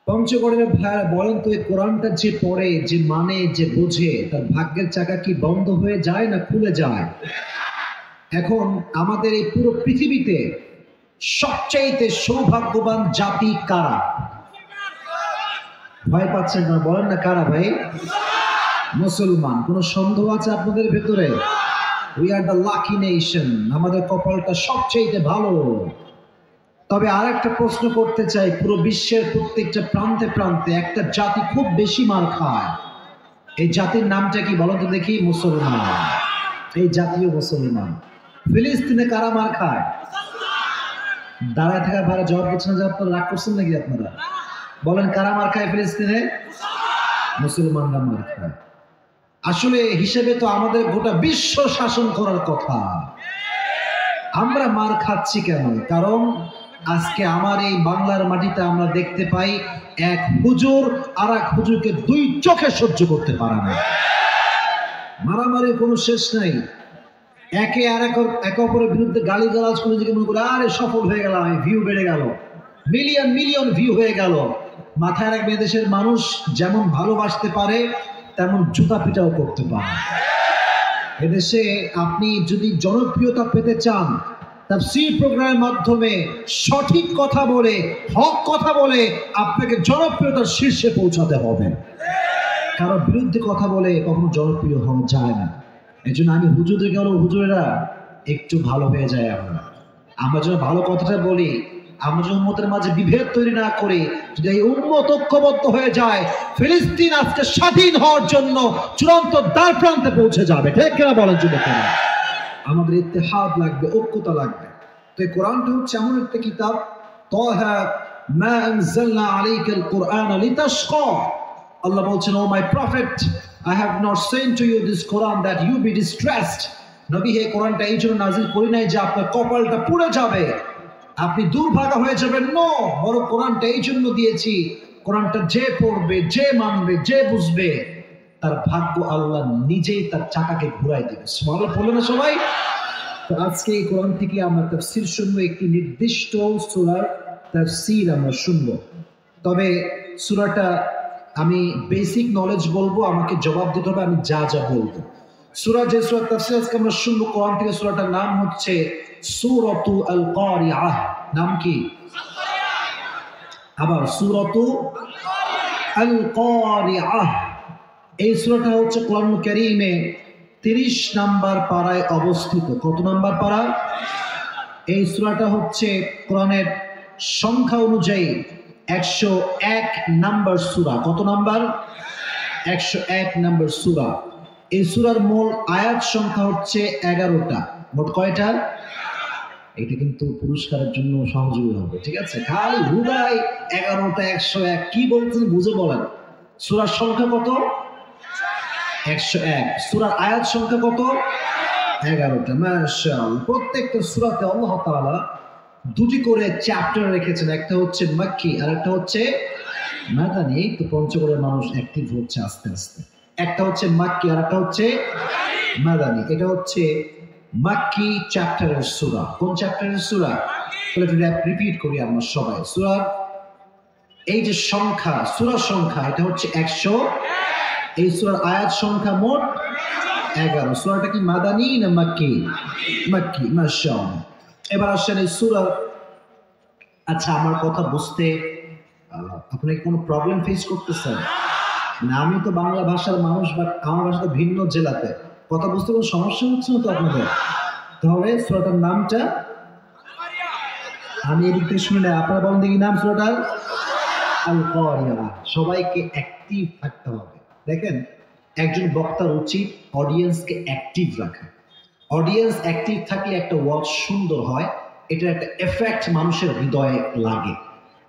পঞ্চগড়ের ভাইয়ারা বলেন তো, এই কোরআনটা যে পড়ে, যে মানে, যে বোঝে, তার ভাগ্যের চাকা কি বন্ধ হয়ে যায় না খুলে যায়? এখন আমাদের এই পুরো পৃথিবীতে সবচাইতে সৌভাগ্যবান জাতি কারা? ভয় পাচ্ছেন না? বলেন না কারা ভাই? মুসলমান। কোনো সন্দেহ আছে আপনাদের ভেতরে? We are the lucky nation. আমাদের কপালটা সবচাইতে ভালো। তবে আর একটা প্রশ্ন করতে চাই, পুরো বিশ্বের প্রত্যেকটা প্রান্তে প্রান্তে একটা জাতি খুব বেশি মার খায়। এই জাতির নামটা কি বলো তো দেখি? মুসলমান। এই জাতীয় মুসলমান। ফিলিস্তিনে কারা মার খায়? দাঁড়ায় থাকা ভাড়া জবাব দিচ্ছেন যে আপনারা রাগ করছেন নাকি? আপনারা বলেন কারা মার খায় ফিলিস্তিনে? মুসলমানরা মার খায়। আসলে হিসেবে তো আমাদের গোটা বিশ্ব শাসন করার কথা। আমরা মার খাচ্ছি কেন? কারণ আজকে আমার এই বাংলার মাটিতে আমরা দেখতে পাই এক হুজুর আর এক হুজুরকে দুই চোখে সহ্য করতে পারে না। মারামারির কোনো শেষ নাই। একে অপরের বিরুদ্ধে গালিগালাজ করে নিজেকে মনে করে আরে সফল হয়ে গেলাম, ভিউ বেড়ে গেল, মিলিয়ন মিলিয়ন ভিউ হয়ে গেল। মাথায় রাখবে, দেশের মানুষ যেমন ভালোবাসতে পারে তেমন জুতা পিটাও করতে পারে। এদেশে আপনি যদি জনপ্রিয়তা পেতে চান, তাফসীর প্রোগ্রামের মাধ্যমে সঠিক কথা বলে, হক কথা বলে আপনাকে জনপ্রিয়তার শীর্ষে পৌঁছাতে হবে। কারো বিরুদ্ধে কথা বলে কখনো জনপ্রিয় হওয়া যায় না। এই জন্য আমি হুজুরদেরকে বলবো, হুজুরেরা একটু ভালো হয়ে যায়। আমরা যেন ভালো কথাটা বলি, আমরা যেন উম্মতের মাঝে বিভেদ তৈরি না করে, যদি এই উম্মত ঐক্যবদ্ধ হয়ে যায়, ফিলিস্তিন আজকে স্বাধীন হওয়ার জন্য চূড়ান্ত দ্বার প্রান্তে পৌঁছে যাবে। ঠিক কিনা বলেন যুবকেরা? আমাদের ইত্তেহাদ লাগবে, ঐক্যতা লাগবে। তো এই কোরআনটা হচ্ছে এমন একটা কিতাব, তাহা মা আনজালনা আলাইকাল কুরআনা লিতাশকা। আল্লাহ বলছেন, O my prophet, I have not sent to you this Quran that you be distressed. নবী, হে কোরআনটা এই জন্য নাজিল করি নাই যে আপনার কপালটা পুড়ে যাবে, আপনি দুর্ভাগা হয়ে যাবেন। নো, বড় কোরআনটা এই জন্য দিয়েছি, কোরআনটা যে পড়বে, যে মানবে, যে বুঝবে, তার ভাগ্য আল্লাহ নিজেই তার চাকাকে ঘুরাই দেবে। সুবহানাল্লাহ বললেন না সবাই? তো আজকে এই কোরআন থেকে আমরা তাফসীর শুনবো, একটি নির্দিষ্ট সূরার তাফসীর আমরা শুনবো। তবে সূরাটা আমি বেসিক নলেজ বলবো, আমাকে জবাব দিতে হবে আমি যা যা বলবো। সূরা যে সূরা তাফসীর আজকে আমরা শুনবো কোরআন থেকে, সূরাটার নাম হচ্ছে সূরাতু আল কারিআহ। নাম কি? আবার সূরাতু আল কারিআহ। এই সূরাটা হচ্ছে কোরআন কারীমে 30 নাম্বার পারায় অবস্থিত। কত নাম্বার পারা? এই সূরাটা হচ্ছে কোরআনের সংখ্যা অনুযায়ী 101 নাম্বার সূরা। কত নাম্বার? 101 নাম্বার সূরা। এই সূরার মূল আয়াত সংখ্যা হচ্ছে 11টা। মোট কয়টা? এটা কিন্তু পুরস্কারের জন্য সহযোগী হবে, ঠিক আছে? খালি হুদাই 11টা 101 কি বলছেন বুঝে বলেন। সূরার সংখ্যা কত? 101। সূরার আয়াত সংখ্যা কত? 11টা। মাশাআল্লাহ। প্রত্যেকটা সূরাতে আল্লাহ তাআলা দুটি করে চ্যাপ্টার রেখেছেন, একটা হচ্ছে মাক্কি আর একটা হচ্ছে মাদানী। এই তো পঞ্চগড়ের মানুষ অ্যাক্টিভ হচ্ছে আস্তে আস্তে। একটা হচ্ছে মাক্কি আর একটা হচ্ছে মাদানী। এটা হচ্ছে মাক্কি চ্যাপ্টারের সূরা। কোন চ্যাপ্টারের সূরা? তাহলে রিপিট করি আমরা সবাই। সূরার এই যে সংখ্যা, সূরার সংখ্যা এটা হচ্ছে 100। এই সূরার আয়াত সংখ্যা মোট 11। সূরাটা কি মাদানী না মাক্কি? মাক্কি। মাশাআল্লাহ। এবার আসেন এই সূরা। আচ্ছা, আমার কথা বুঝতে আপনি কোনো প্রবলেম ফেস করতেছেন না? আমি তো বাংলা ভাষার মানুষ, বাট আমার ভাষা তো ভিন্ন জেলাতে, কথা বুঝতে কোনো সমস্যা হচ্ছে না তো আপনাদের? তাহলে সূরাটার নামটা আমি এদিক থেকে শুনে নেই, আপনারা বলেন দেখি নাম সূরাটার। আল কারিআহ। সবাইকে অ্যাক্টিভ থাকতে হবে। দেখেন, একজন বক্তার উচিত অডিয়েন্সকে অ্যাক্টিভ রাখা। অডিয়েন্স অ্যাক্টিভ থাকলে একটা ওয়াজ সুন্দর হয়, এটা একটা এফেক্ট মানুষের হৃদয়ে লাগে।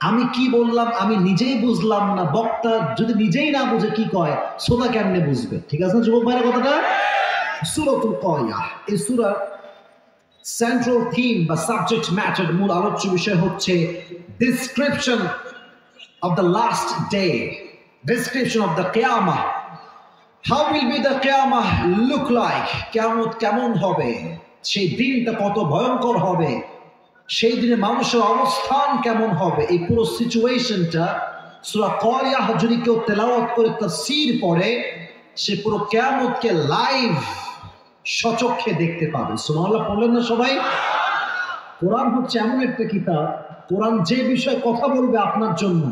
আমি কি বললাম আমি নিজেই বুঝলাম না, বক্তা যদি নিজেই না বুঝে কি কয়, শ্রোতা কেমনে বুঝবে? ঠিক আছে না যুবক ভাইরা কথাটা? সূরাতুল কারিআহ। এই সূরার সেন্ট্রাল থিম বা সাবজেক্ট ম্যাটার, মূল আলোচ্য বিষয় হচ্ছে description of the last day, description of the কিয়ামাহ। How will be the Qiyamah look like? কিয়ামত কেমন হবে? সেই দিনটা কত ভয়ঙ্কর হবে? সেই দিনে মানুষের অবস্থান কেমন হবে? এই পুরো সিচুয়েশনটা সূরা কারিয়াহ যদি কেউ তেলাওয়াত করে তাফসীর পড়ে, সে পুরো কিয়ামতকে লাইভ স্বচক্ষে দেখতে পাবে। সুবহানাল্লাহ বললেন না সবাই? কোরআন হচ্ছে এমন একটা কিতাব, কোরআন যে বিষয়ে কথা বলবে আপনার জন্য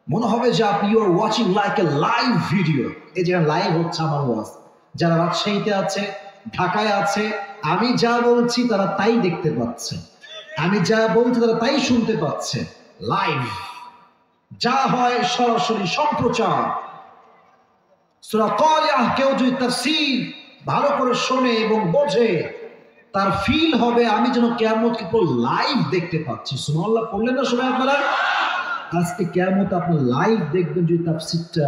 মনে হবে যে আপনি you are watching like a live video. এই যে লাইভ হচ্ছে আমার ওয়াজ, যারা রাজশাহীতে আছে, ঢাকায় আছে, আমি যা বলছি তারা তাই দেখতে পাচ্ছে, আমি যা বলছি তারা তাই শুনতে পাচ্ছে। লাইভ যা হয় সরাসরি সম্প্রচার। সূরা কারিয়াহ কেউ যদি তাফসীর ভালো করে শোনে এবং বোঝে, তার ফিল হবে আমি যেন কিয়ামতকে পুরো লাইভ দেখতে পাচ্ছি। সুবহানাল্লাহ বললেন না সবাই আপনারা? আজকে কিয়ামত আপনি লাইভ দেখবেন যদি তাফসীরটা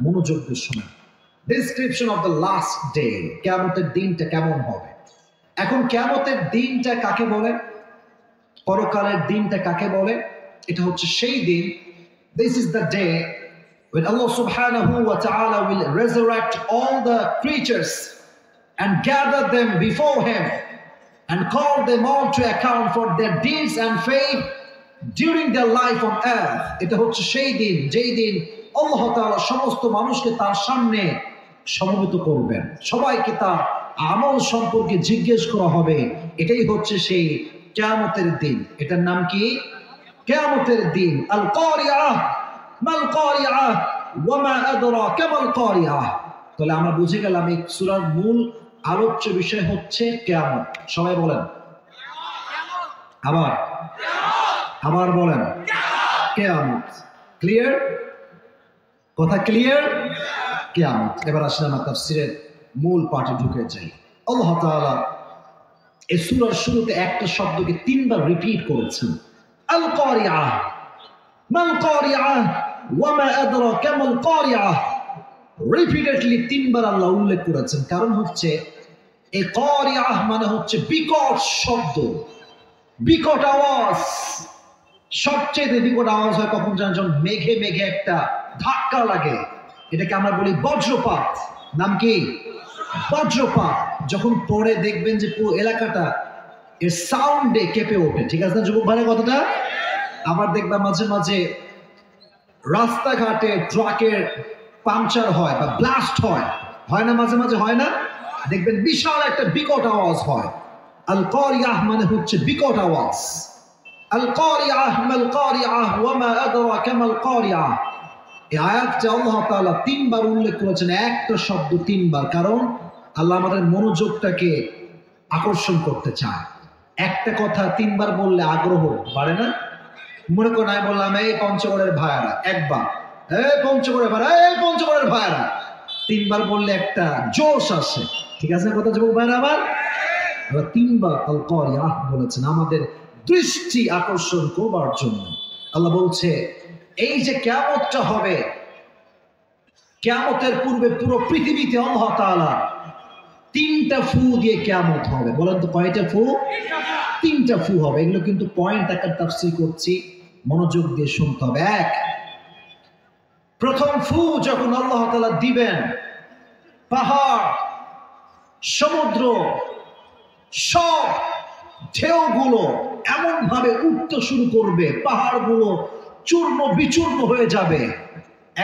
মনোযোগ দিয়ে শোনেন। Description of the last day, কিয়ামতের দিনটা কেমন হবে। এখন কিয়ামতের দিনটা কাকে বলে, পরকালের দিনটা কাকে বলে? এটা হচ্ছে সেই দিন, this is the day when Allah subhanahu wa ta'ala will resurrect all the creatures and gather them before him and call them all to account for their deeds and faith during their life on earth. এটা হচ্ছে সেই দিন যেই দিন আল্লাহ তাআলা সমস্ত মানুষকে তার সামনে সমবেত করবেন, সবাইকে তার আমল সম্পর্কে জিজ্ঞেস করা হবে। এটাই হচ্ছে সেই কিয়ামতের দিন। এটার নাম কি? কিয়ামতের দিন। আল কারিয়াহ, মাল কারিয়াহ ওয়া মা আদরাকা মাল কারিয়াহ। তাহলে আমরা বুঝে গেলাম এই সূরার মূল আলোচ্য বিষয় হচ্ছে কিয়ামত। সবাই বলেন আবার বলেন কিয়ামত। ক্লিয়ার? কথা ক্লিয়ার? কিয়ামত। এবার আসলে আমরা তাফসীরের মূল পাঠে ঢুকে যাই। আল্লাহ তাআলা এই সূরার শুরুতে একটা শব্দকে 3 বার রিপিট করেছেন, আল কারিয়াহ, মাল কারিয়াহ ওয়া মা আদরাকা মাল কারিয়াহ। রিপিটেডলি 3 বার আল্লাহ উল্লেখ করেছেন। কারণ হচ্ছে এই কারিয়াহ মানে হচ্ছে বিকট শব্দ, বিকট আওয়াজ। সবচেয়ে বিকট আওয়াজ হয় কখন জানেন? যখন মেঘে মেঘে একটা ধাক্কা লাগে, এটাকে আমরা বলি বজ্রপাত। নাম কি? বজ্রপাত। যখন পড়ে দেখবেন যে পুরো এলাকাটা এর সাউন্ডে কেঁপে ওঠে। ঠিক আছে না যুবক ভাইয়ের কথাটা? আবার দেখবা মাঝে মাঝে রাস্তাঘাটে ট্রাকের পাংচার হয় বা ব্লাস্ট হয়, হয় না? মাঝে মাঝে হয় না? দেখবেন বিশাল একটা বিকট আওয়াজ হয়। আল কারিয়াহ মানে হচ্ছে বিকট আওয়াজ। আল কারিয়াহ মাল কারিয়াহ ওয়া মা আদরাকা মাল কারিয়াহ। এই আয়াতটা আল্লাহ তাআলা 3 বার উল্লেখ করেছেন, একটা শব্দ 3 বার। কারণ আল্লাহ আমাদের মনোযোগটাকে আকর্ষণ করতে চায়। একটা কথা 3 বার বললে আগ্রহ বাড়ে না? মনে করেন আমি বললাম এই পঞ্চগড়ের ভাইয়ারা, একবার এই পঞ্চগড়ের ভাইরা, এই পঞ্চগড়ের ভাইয়ারা। 3 বার বললে একটা জোশ আসে। ঠিক আছে কথা যুবক ভাইরা? আবার 3 বার আল কারিয়াহ বলেছেন আমাদের দৃষ্টি আকর্ষণ করবার জন্য। আল্লাহ বলছে এই যে কিয়ামতটা হবে, কিয়ামতের পূর্বে পুরো পৃথিবীতে আল্লাহ তাআলা 3টা ফু দিয়ে কিয়ামত হবে। বলেন তো কয়টা ফু? 3টা ফু হবে। এগুলো কিন্তু পয়েন্ট আকার তাফসীর করছি, মনোযোগ দিয়ে শুনতে হবে। এক, প্রথম ফু যখন আল্লাহ তাআলা দিবেন, পাহাড়, সমুদ্র, সব ঢেউগুলো এমন ভাবে উঠতে শুরু করবে, পাহাড়গুলো চূর্ণ বিচূর্ণ হয়ে যাবে।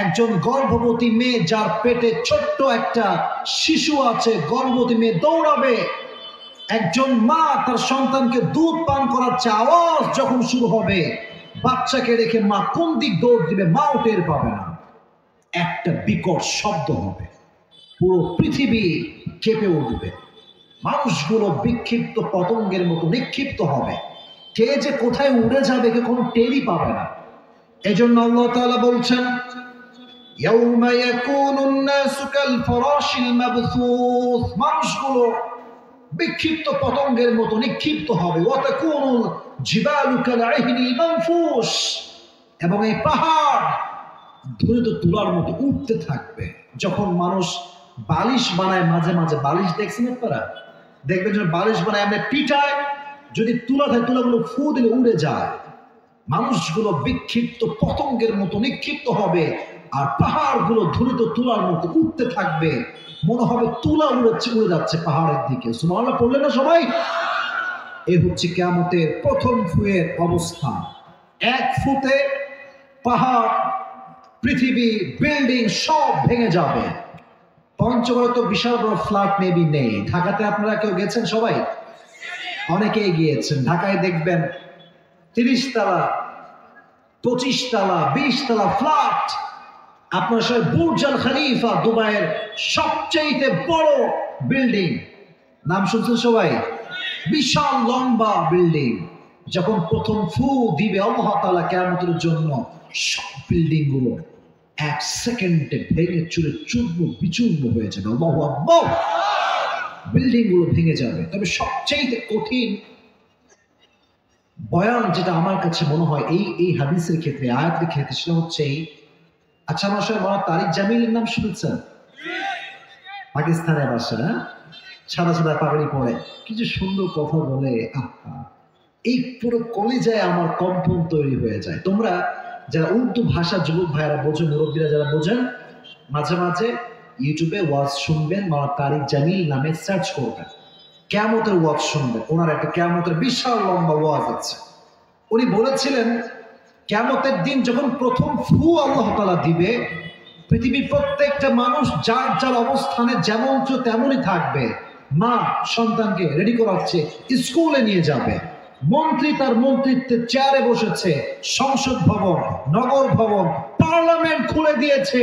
একজন গর্ভবতী মেয়ে যার পেটে ছোট্ট একটা শিশু আছে, গর্ভবতী মেয়ে দৌড়াবে। একজন মা তার সন্তানকে দুধ পান করাচ্ছে, আওয়াজ যখন শুরু হবে, বাচ্চাকে রেখে মা কোন দিক দৌড় দিবে মাও টের পাবে না। একটা বিকট শব্দ হবে, পুরো পৃথিবী কেঁপে উঠবে, মানুষগুলো বিক্ষিপ্ত পতঙ্গের মতো নিক্ষিপ্ত হবে, কে যে কোথায় উড়ে যাবে কে কোনো টেরই পাবে না। এজন্য আল্লাহ তাআলা বলছেন ইয়াউমা ইয়াকুনুন নাসু কাল ফারাশিল মাবথুস, মানুষগুলো বিক্ষিপ্ত পতঙ্গের মতো নিক্ষিপ্ত হবে। ওয়া তাকুনুল জিবালু কাল আহনিল মানফুস, এবং এই পাহাড় ধুলিত তুলার মতো উঠতে থাকবে। যখন মানুষ বালিশ বানায়, মাঝে মাঝে বালিশ দেখছেন আপনারা? দেখবেন যখন বালিশ বানায় আমরা পিটায়, যদি তুলা থাকে তুলাগুলো ফু দিলে উড়ে যায়। মানুষগুলো বিক্ষিপ্ত পতঙ্গের মতো নিক্ষিপ্ত হবে, আর পাহাড়গুলো ধুলিত তুলার মতো উঠতে থাকবে। মনে হবে তুলা উড়ে যাচ্ছে পাহাড়ের দিকে। সুবহানাল্লাহ পড়লেন না সবাই? এই হচ্ছে কিয়ামতের প্রথম ফুয়ের অবস্থা। এক ফুতে পাহাড় পৃথিবী, বিল্ডিং সব ভেঙে যাবে। পঞ্চগড়ে তো বিশাল বড় ফ্ল্যাট মেবি নেই। ঢাকাতে আপনারা কেউ গেছেন? সবাই অনেকেই গিয়েছেন। ঢাকায় দেখবেন 30 তলা, 25 তলা, 20 তলা ফ্ল্যাট। আপনার সবাই বুর্জ আল খলিফা, দুবাইয়ের সবচেয়ে বড় বিল্ডিং, নাম শুনছেন সবাই? বিশাল লম্বা বিল্ডিং। যখন প্রথম ফু দিবে আল্লাহ তাআলা কিয়ামতের জন্য, সব বিল্ডিং গুলো 1 সেকেন্ডে ভেঙে চুরে চূর্ণ বিচূর্ণ হয়ে যাবে। আল্লাহু আকবার। বিল্ডিং গুলো ভেঙে যাবে। তবে সবচেয়ে কঠিন বয়ান যেটা আমার কাছে মনে হয় এই হাদিসের ক্ষেত্রে, আয়াতের ক্ষেত্রে, সেটা হচ্ছে আচ্ছা, আমার সবাই মনে তারিক জামিলের নাম শুনেছেন? পাকিস্তানের বাসা, সাদা সাদা পাগড়ি পরে কিছু সুন্দর কথা বলে, এই পুরো কলিজায় আমার কম্পন তৈরি হয়ে যায়। তোমরা যারা উর্দু ভাষা যুবক ভাইয়েরা বোঝো, মুরব্বীরা যারা বোঝেন, মাঝে মাঝে ইউটিউবে ওয়াজ শুনবেন, মাওলানা তারিক জামিল নামে সার্চ করবেন, কিয়ামতের ওয়াজ শুনবেন। ওনার একটা কিয়ামতের বিশাল লম্বা ওয়াজ আছে। উনি বলেছিলেন কিয়ামতের দিন যখন প্রথম ফু আল্লাহ তাআলা দিবে, পৃথিবীর প্রত্যেকটা মানুষ যার যার অবস্থানে যেমন তেমনই থাকবে। মা সন্তানকে রেডি করাচ্ছে, স্কুলে নিয়ে যাবে। মন্ত্রী তার মন্ত্রিত্বের চেয়ারে বসেছে, সংসদ ভবন, নগর ভবন, পার্লামেন্ট খুলে দিয়েছে,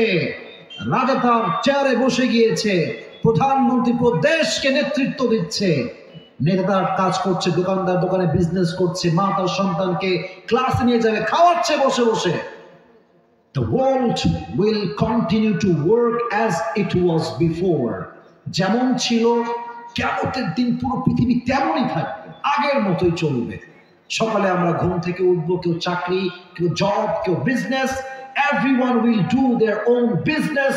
রাজা তার চেয়ারে বসে গিয়েছে, প্রধানমন্ত্রী পুরো দেশকে নেতৃত্ব দিচ্ছে, নেতা তার কাজ করছে, দোকানদার দোকানে বিজনেস করছে, মা তার সন্তানকে ক্লাসে নিয়ে যাবে, খাওয়াচ্ছে বসে বসে। The world will continue to work as it was before. যেমন ছিল কিয়ামতের দিন পুরো পৃথিবী তেমনই থাকবে, আগের মতোই চলবে। সকালে আমরা ঘুম থেকে উঠবো, কেউ চাকরি, কেউ জব, কেউ business. Everyone will do their own business.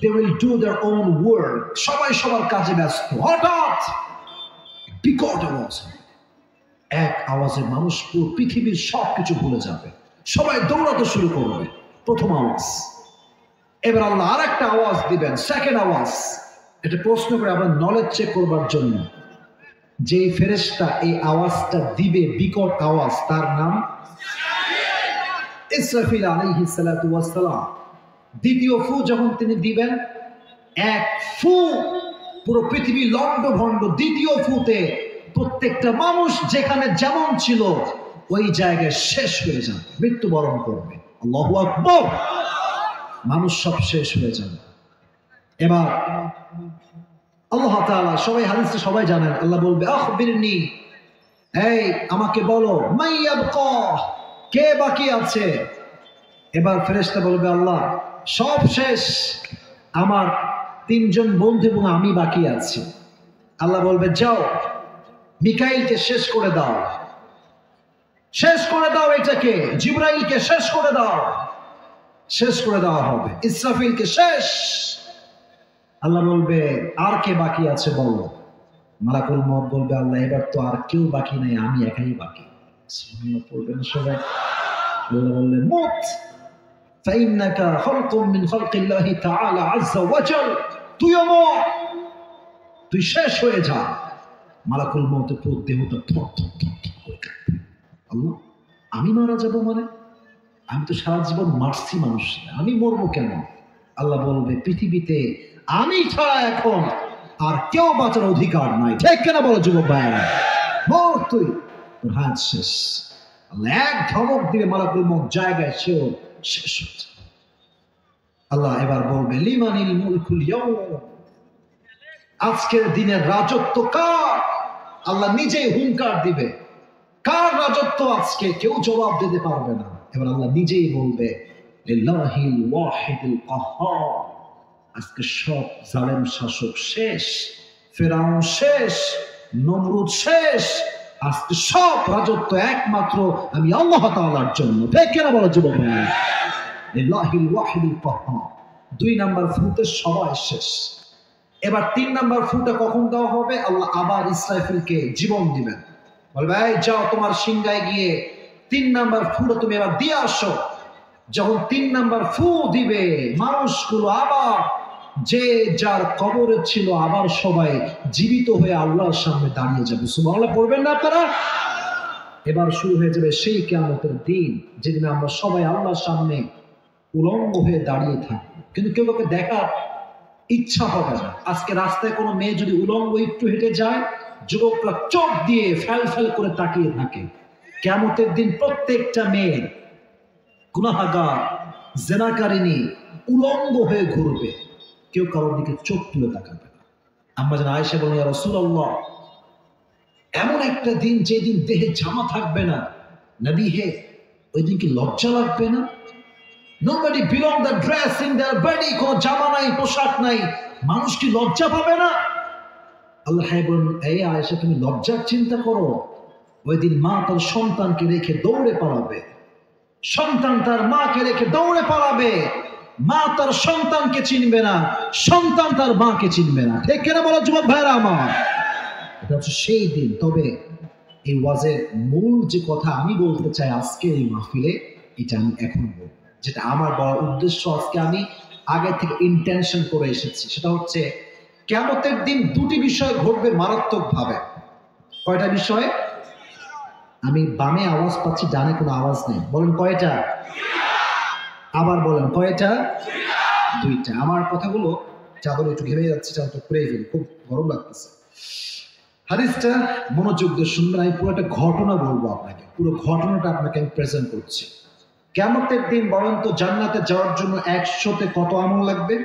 They will do their own work. সবাই সবার কাজে ব্যস্ত। হঠাৎ বিকট আওয়াজ, এক আওয়াজে মানুষ পুরো পৃথিবীর সবকিছু ভুলে যাবে, সবাই দৌড়াতে শুরু করবে। প্রথম আওয়াজ। এবার আল্লাহ আর একটা আওয়াজ দিবেন, সেকেন্ড আওয়াজ। এটা প্রশ্ন করে আমরা নলেজ চেক করবার জন্য, যে ফেরেশতা এই আওয়াজটা দিবে, বিকট আওয়াজ, তার নাম ইসরাফিল আলাইহিস সালাতু ওয়াস সালাম। দ্বিতীয় ফু যখন তিনি দিবেন, এক ফু পুরো পৃথিবী লণ্ডভণ্ড। দ্বিতীয় ফুতে প্রত্যেকটা মানুষ যেখানে যেমন ছিল ওই জায়গায় শেষ হয়ে যাবে, মৃত্যুবরণ করবে। আল্লাহু আকবার। মানুষ সব শেষ হয়ে যাবে। এবার আল্লাহ তাআলা, সবাই হাদিসে সবাই জানেন, আল্লাহ বলবে আখবিরনি, এই আমাকে বলো, মাইয়াবকা, কে বাকি আছে? এবার ফেরেশতা বলবে আল্লাহ সব শেষ, আমার 3 জন বন্ধু এবং আমি বাকি আছি। আল্লাহ বলবে যাও মিকাইলকে শেষ করে দাও, শেষ করে দাও, এটাকে জিবরাইলকে শেষ করে দাও। শেষ করে দেওয়া হবে। ইসরাফিলকে শেষ। আল্লাহ বলবে আর কে বাকি আছে বলো? মালাকুল মউত বলবে আল্লাহ এবার তো আর কেউ বাকি নাই, আমি একাই বাকি। সুবহানাল্লাহ পড়বেন সবাই। আল্লাহ বললেন মুত ফাইন্নাকা খালকুম মিন খালকিল্লাহি তাআলা আযজা ওয়াজাল, তুইও মর, তুই শেষ হয়ে যা। মালাকুল মউতের পুরো দেহটা থর থর থর করে কাঁপবে। আল্লাহ আমি মারা যাব মানে? আমি তো সারা জীবন মারছি মানুষ, আমি মরবো কেন? আল্লাহ বলবে পৃথিবীতে আমি ছাড়া এখন আর কেউ বাঁচার অধিকার নাই। ঠিক কেনা বলো যুবক ভাইরা? মর তুই, তোর হাত শেষ। আল্লাহ এক ধমক দিবে, মালাকুল মউত জায়গায় সেও শেষ হয়ে যাবে। আল্লাহ এবার বলবে লিমানিল মুলকুল ইয়াউম, আজকের দিনের রাজত্ব কার? আল্লাহ নিজেই হুঙ্কার দিবে, কার রাজত্ব আজকে? কেউ জবাব দিতে পারবে না। এবার আল্লাহ নিজেই বলবে লিল্লাহিল ওয়াহিদুল কাহ্হার, আজকে সব জালেম শাসক শেষ, ফেরাউন শেষ, নমরুদ শেষ, আজকে সব রাজত্ব একমাত্র আমি আল্লাহ তাআলার জন্য। ঠিক কিনা বলো যুবক ভাইরা? লিল্লাহিল ওয়াহিদুল কাহ্হার। 2 নাম্বার ফুতে সবাই শেষ। এবার 3 নাম্বার ফুটা কখন দেওয়া হবে? আল্লাহ আবার ইসরাফিলকে জীবন দিবেন, বলবে এই যাও তোমার সিংহায় গিয়ে 3 নাম্বার ফুটা তুমি এবার দিয়ে আসো। যখন 3 নাম্বার ফু দিবে, মানুষগুলো আবার যে যার কবরে ছিল আবার সবাই জীবিত হয়ে আল্লাহর সামনে দাঁড়িয়ে যাবে। সুবহানাল্লাহ পড়বেন না আপনারা? এবার শুরু হয়ে যাবে সেই কিয়ামতের দিন, যেদিন আমরা সবাই আল্লাহর সামনে উলঙ্গ হয়ে দাঁড়িয়ে থাকবে, কিন্তু কেউ কাউকে দেখার ইচ্ছা হবে না। আজকে রাস্তায় কোনো মেয়ে যদি উলঙ্গ একটু হেঁটে যায়, যুবকরা চোখ দিয়ে ফেল ফেল করে তাকিয়ে থাকে। কিয়ামতের দিন প্রত্যেকটা মেয়ে গুনাহগার, জেনাকারিনী উলঙ্গ হয়ে ঘুরবে, কেউ কারোর দিকে চোখ তুলে তাকাবে না। আম্মা জান আয়েশা বলেন, ইয়া রাসূলুল্লাহ, এমন একটা দিন যেদিন দেহে জামা থাকবে না, নবী হে, ওই দিন কি লজ্জা লাগবে না? Nobody belong the dress in their body, কোনো জামা নাই, পোশাক নাই, মানুষ কি লজ্জা পাবে না? আল্লাহ বলেন, এই আয়েশা, তুমি লজ্জার চিন্তা করো। ওই দিন মা তার সন্তানকে রেখে দৌড়ে পালাবে, সন্তান তার মাকে রেখে দৌড়ে পালাবে, মা তার সন্তানকে চিনবে না, সন্তান তার মাকে চিনবে না। ঠিক কিনা বলো যুবক ভাইরা আমার? এটা হচ্ছে সেই দিন। তবে এই ওয়াজের মূল যে কথা আমি বলতে চাই আজকে এই মাহফিলে, এটা আমি এখন বলবো, যেটা আমার বড় উদ্দেশ্য। আজকে আমি আগে থেকে ইন্টেনশন করে এসেছি, সেটা হচ্ছে কিয়ামতের দিন দুটি বিষয় ঘটবে মারাত্মক ভাবে। কয়টা বিষয়? আমি বামে আওয়াজ পাচ্ছি, ডানে কোনো আওয়াজ নেই। বলেন কয়টা? আবার বলেন কয়টা? দুইটা। আমার কথাগুলো চাদর একটু ঘেমে যাচ্ছে, চাদরটা খুলে ফেলি, খুব গরম লাগতেছে। হাদিসটা মনোযোগ দিয়ে শুনবেন। আমি পুরো একটা ঘটনা বলবো আপনাকে, পুরো ঘটনাটা আপনাকে আমি প্রেজেন্ট করছি। কিয়ামতের দিন বলেন তো, জান্নাতে যাওয়ার জন্য 100তে কত আমল লাগবে?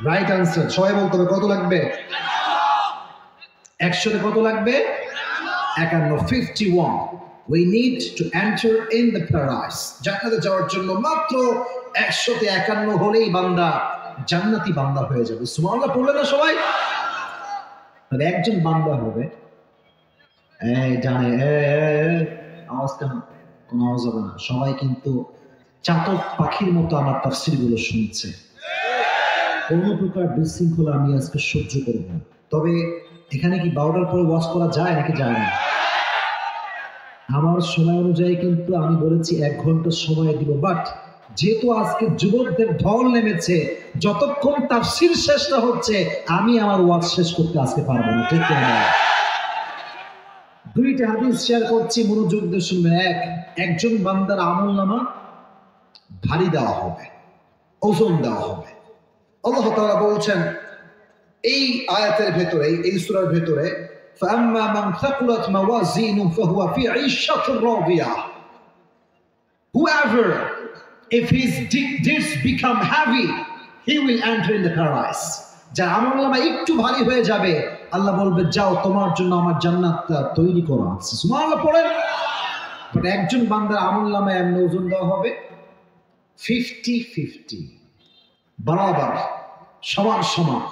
রাইট আনসার সবাই বলতে হবে, কত লাগবে? 100তে কত লাগবে? 51, 51। We need to enter in the paradise. জান্নাতে যাওয়ার জন্য মাত্র 100তে 51 হলেই বান্দা জান্নাতি বান্দা হয়ে যাবে। সুবহানাল্লাহ পড়লেন না সবাই? তবে একজন বান্দা হবে, এই জানে আওয়াজ কেন? কোনো আওয়াজ হবে না। সবাই কিন্তু চাতক পাখির মতো আমার তাফসীরগুলো শুনছে। কোনো প্রকার বিশৃঙ্খলা আমি আজকে সহ্য করব না। তবে এখানে কি 12টার পরে ওয়াজ করা যায় নাকি যায় না? আমার সময় অনুযায়ী কিন্তু আমি বলেছি 1 ঘন্টা সময় দিব, বাট যেহেতু আজকে যুবকদের ঢল নেমেছে, যতক্ষণ তাফসীর শেষ না হচ্ছে আমি আমার ওয়াজ শেষ করতে আজকে পারবো না। ঠিক না? দুইটা হাদিস শেয়ার করছি, মনোযোগ দিয়ে শুনবেন। একজন বান্দার আমলনামা ভারী দেওয়া হবে, ওজন দেওয়া হবে। আল্লাহ তাআলা বলছেন এই আয়াতের ভেতরে, এই সূরার ভেতরে, فَأَمَّا مَنْ ثَقُلَتْ مَوَازِينُهُ فَهُوَ فِي عِيشَةٍ رَاضِيَةٍ. Whoever, if his deeds become heavy, he will enter in the paradise. যার আমলনামা একটু ভারী হয়ে যাবে, আল্লাহ বলবে, যাও, তোমার জন্য আমার জান্নাতটা তৈরি করা আছে। সুবহানাল্লাহ পড়েন। বাট একজন বান্দার আমলনামায় এমন ওজন দেওয়া হবে 50-50, বরাবর, সমান সমান।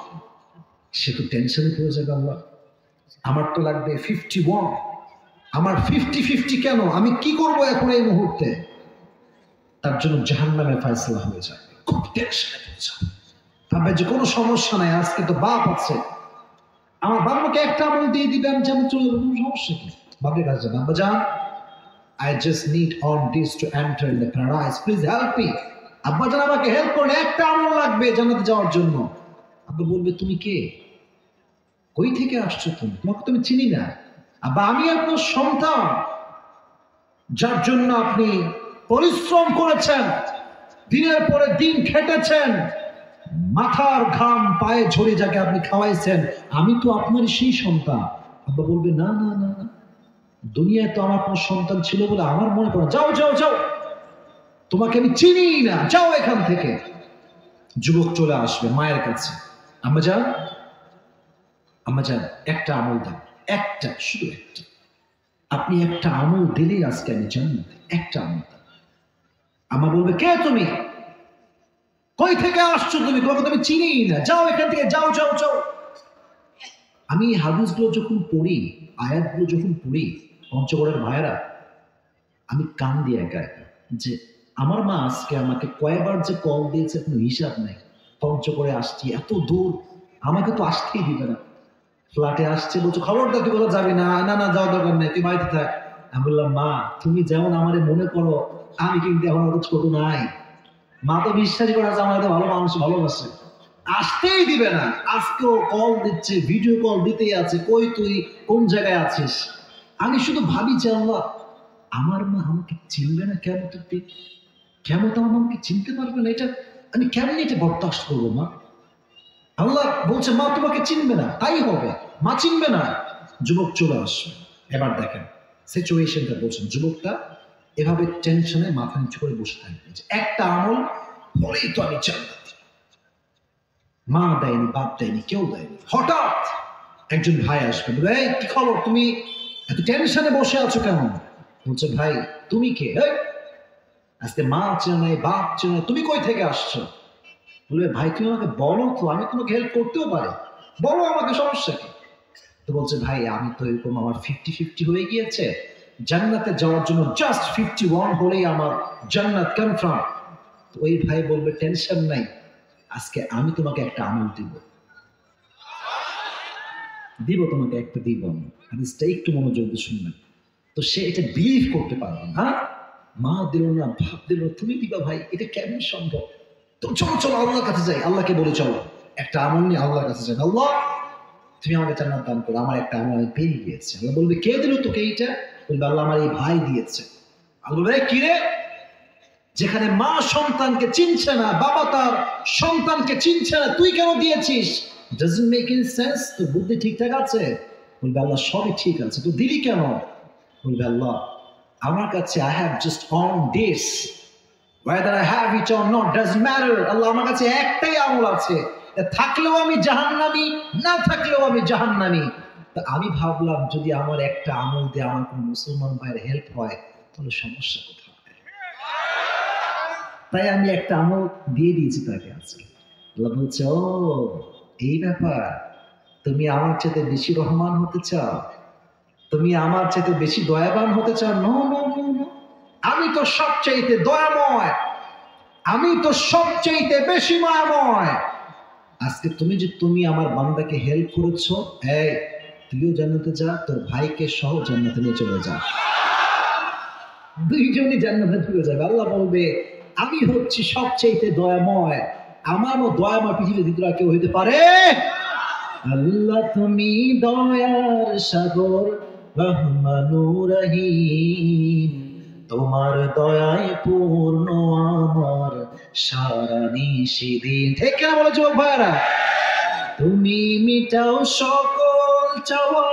সে তো টেনশনে পড়ে যাবে, আল্লাহ আমার তো লাগবে 51, আমার 50-50 কেন? আমি কি করব এখন এই মুহূর্তে? তার জন্য জাহান্নামের ফয়সালা হয়ে যাবে। খুব টেনশনে পড়ে যাবে, ভাববে যে কোনো সমস্যা নাই, আজকে তো বাপ আছে, আমার বাবাকে একটা আমল দিয়ে দিবে, আমি যেমন চলে যাবো, সমস্যা কি? বাপের কাছে বাবা যান, I just need all this to enter in the paradise. Please help me. আব্বা জান আমাকে হেল্প করুন, একটা আমল লাগবে জান্নাতে যাওয়ার জন্য। আব্বা বলবে, তুমি কে? কই থেকে আসছো তুমি? তোমাকে তুমি চিনি না। আব্বা, আমি আপনার সন্তান, যার জন্য আপনি পরিশ্রম করেছেন, দিনের পরে দিন খেটেছেন, মাথার ঘাম পায়ে ঝরে যাকে আপনি খাওয়াইছেন, আমি তো আপনার সেই সন্তান। আব্বা বলবে, না না না, দুনিয়ায় তো আমার কোনো সন্তান ছিল বলে আমার মনে পড়ে। যাও যাও যাও, তোমাকে আমি চিনি না, যাও এখান থেকে। যুবক চলে আসবে মায়ের কাছে, আম্মা যান, আম্মা যান, একটা আমল দেন, একটা, শুধু একটা। আপনি একটা আমল দিলেই আজকে আমি জান্নাতে, একটা আমল দেন। আম্মা বলবে, কে তুমি? কই থেকে আসছো তুমি? তোমাকে তো আমি চিনি না, যাও এখান থেকে, যাও যাও যাও। আমি হাদিসগুলো যখন পড়ি, আয়াতগুলো যখন পড়ি, পঞ্চগড়ের ভাইয়েরা, আমি কান দিয়ে একা একা, যে আমার মা আজকে আমাকে কয়বার যে কল দিয়েছে কোনো হিসাব নেই। পঞ্চগড়ে আসছি, এত দূর, আমাকে তো আসতেই দিবে না। ফ্ল্যাটে আসছে, বলছো খবরদার তুই কোথাও যাবি না, না না যাওয়া দরকার নেই, তুই বাড়িতে থাক। আমি বললাম, মা তুমি যেমন আমারে মনে করো, আমি কিন্তু এখন অত ছোট নাই। মা তো বিশ্বাসই করে যে আমার ভালো মানুষ, ভালোবাসে, আসতেই দিবে না। আজকেও কল দিচ্ছে, ভিডিও কল দিতেই আছে, কই তুই, কোন জায়গায় আছিস? আমি শুধু ভাবি যে আল্লাহ, আমার মা আমাকে চিনবে না কেন? কেমন আমাকে চিনতে পারবে না, এটা আমি কেমন এটা বরদাস্ত করবো মা? আল্লাহ বলছে মা তোমাকে চিনবে না, তাই হবে, মা চিনবে না। যুবক চলে আসবে। এবার দেখেন সিচুয়েশনটা বলছেন, যুবকটা এভাবে টেনশনে মাথা নিচু করে বসে থাকবে, একটা আমল হলেই তো আমি জান্নাতি। মা দেয়নি, বাপ দেয়নি, কেউ দেয়নি। হঠাৎ একজন ভাই আসবে, বলবে এই কি খবর, তুমি এত টেনশনে বসে আছো কেন? বলছে ভাই তুমি কে? আজকে মা চেনে নাই, বাপ চেনে নাই, তুমি কই থেকে আসছো? বলবে ভাই তুমি আমাকে বলো তো, আমি তোমাকে হেল্প করতেও পারি, বলো আমাকে, সমস্যা কি? তো বলছে ভাই আমি তো এরকম আমার 50-50 হয়ে গিয়েছে, জান্নাতে যাওয়ার জন্য জাস্ট 51 হলেই আমার জান্নাত কনফার্ম। তো ওই ভাই বলবে টেনশন নাই, আজকে আমি তোমাকে একটা আমল দিব তোমাকে একটা দিব। হাদিসটা একটু মনোযোগ দিয়ে শুনবেন। তো সে এটা বিলিভ করতে পারবে না, হ্যাঁ মা দিল না, বাপ দিল না, তুমি দিবা ভাই, এটা কেমন সম্ভব? তো চলো চলো আল্লাহর কাছে যাই। আল্লাহকে বলে চলো একটা আমল নিয়ে আল্লাহর কাছে যাই, আল্লাহ তুমি আমাকে জান্নাত দান করো, আমার একটা আমল আমি পেয়ে গিয়েছি। আল্লাহ বলবে কে দিল তোকে এইটা? বলবে আল্লাহ আমার এই ভাই দিয়েছে। আল্লাহ বলবে কি রে? যেখানে মা সন্তানকে চিনছে না, বাবা তার সন্তানকে চিনছে না, তুই কেন দিয়েছিস? doesn't make any sense। তো বুদ্ধি ঠিকঠাক আছে? বলবে আল্লাহ সবই ঠিক আছে, তো দিলি কেন? বলবে আল্লাহ আমার কাছে I have just earned this, whether I have it or not doesn't matter। আল্লাহ আমার কাছে একটাই আমল আছে, থাকলেও আমি জাহান্নামী, না থাকলেও আমি জাহান্নামী। তা আমি ভাবলাম যদি আমার একটা আমল দিয়ে আমার কোন মুসলমান ভাইয়ের হেল্প হয় তাহলে সমস্যা কোথায়? তাই আমি একটা আমল দিয়ে দিয়েছি তাকে আজকে। আল্লাহ বলছে ও এই ব্যাপার, তুমি আমার চাইতে বেশি রহমান হতে চাও, তুমি আমার চাইতে বেশি দয়াবান হতে চাও? নো নো নো নো, আমি তো সবচাইতে দয়াময়, আমি তো সবচাইতে বেশি মায়াময়। আজকে তুমি আমার বান্দাকে হেল্প করেছো, এই তুইও জান্নাতে যা, তোর ভাইকে সহ জান্নাতে নিয়ে চলে যা, দুইজনই জান্নাতে ঢুকে যাবে। আল্লাহ বলবে আমি হচ্ছি সবচাইতে দয়াময়, আমার মতো দয়াময় পৃথিবীতে দ্বিতীয় কেউ হইতে পারে? আল্লাহ তুমি দয়ার সাগর, রহমানুর রহিম, তোমার দয়ায় পূর্ণ আমার সারা নিশিদিন। ঠিক কেন বলে যুবক ভাইরা? তুমি মিটাও সকল চাওয়া,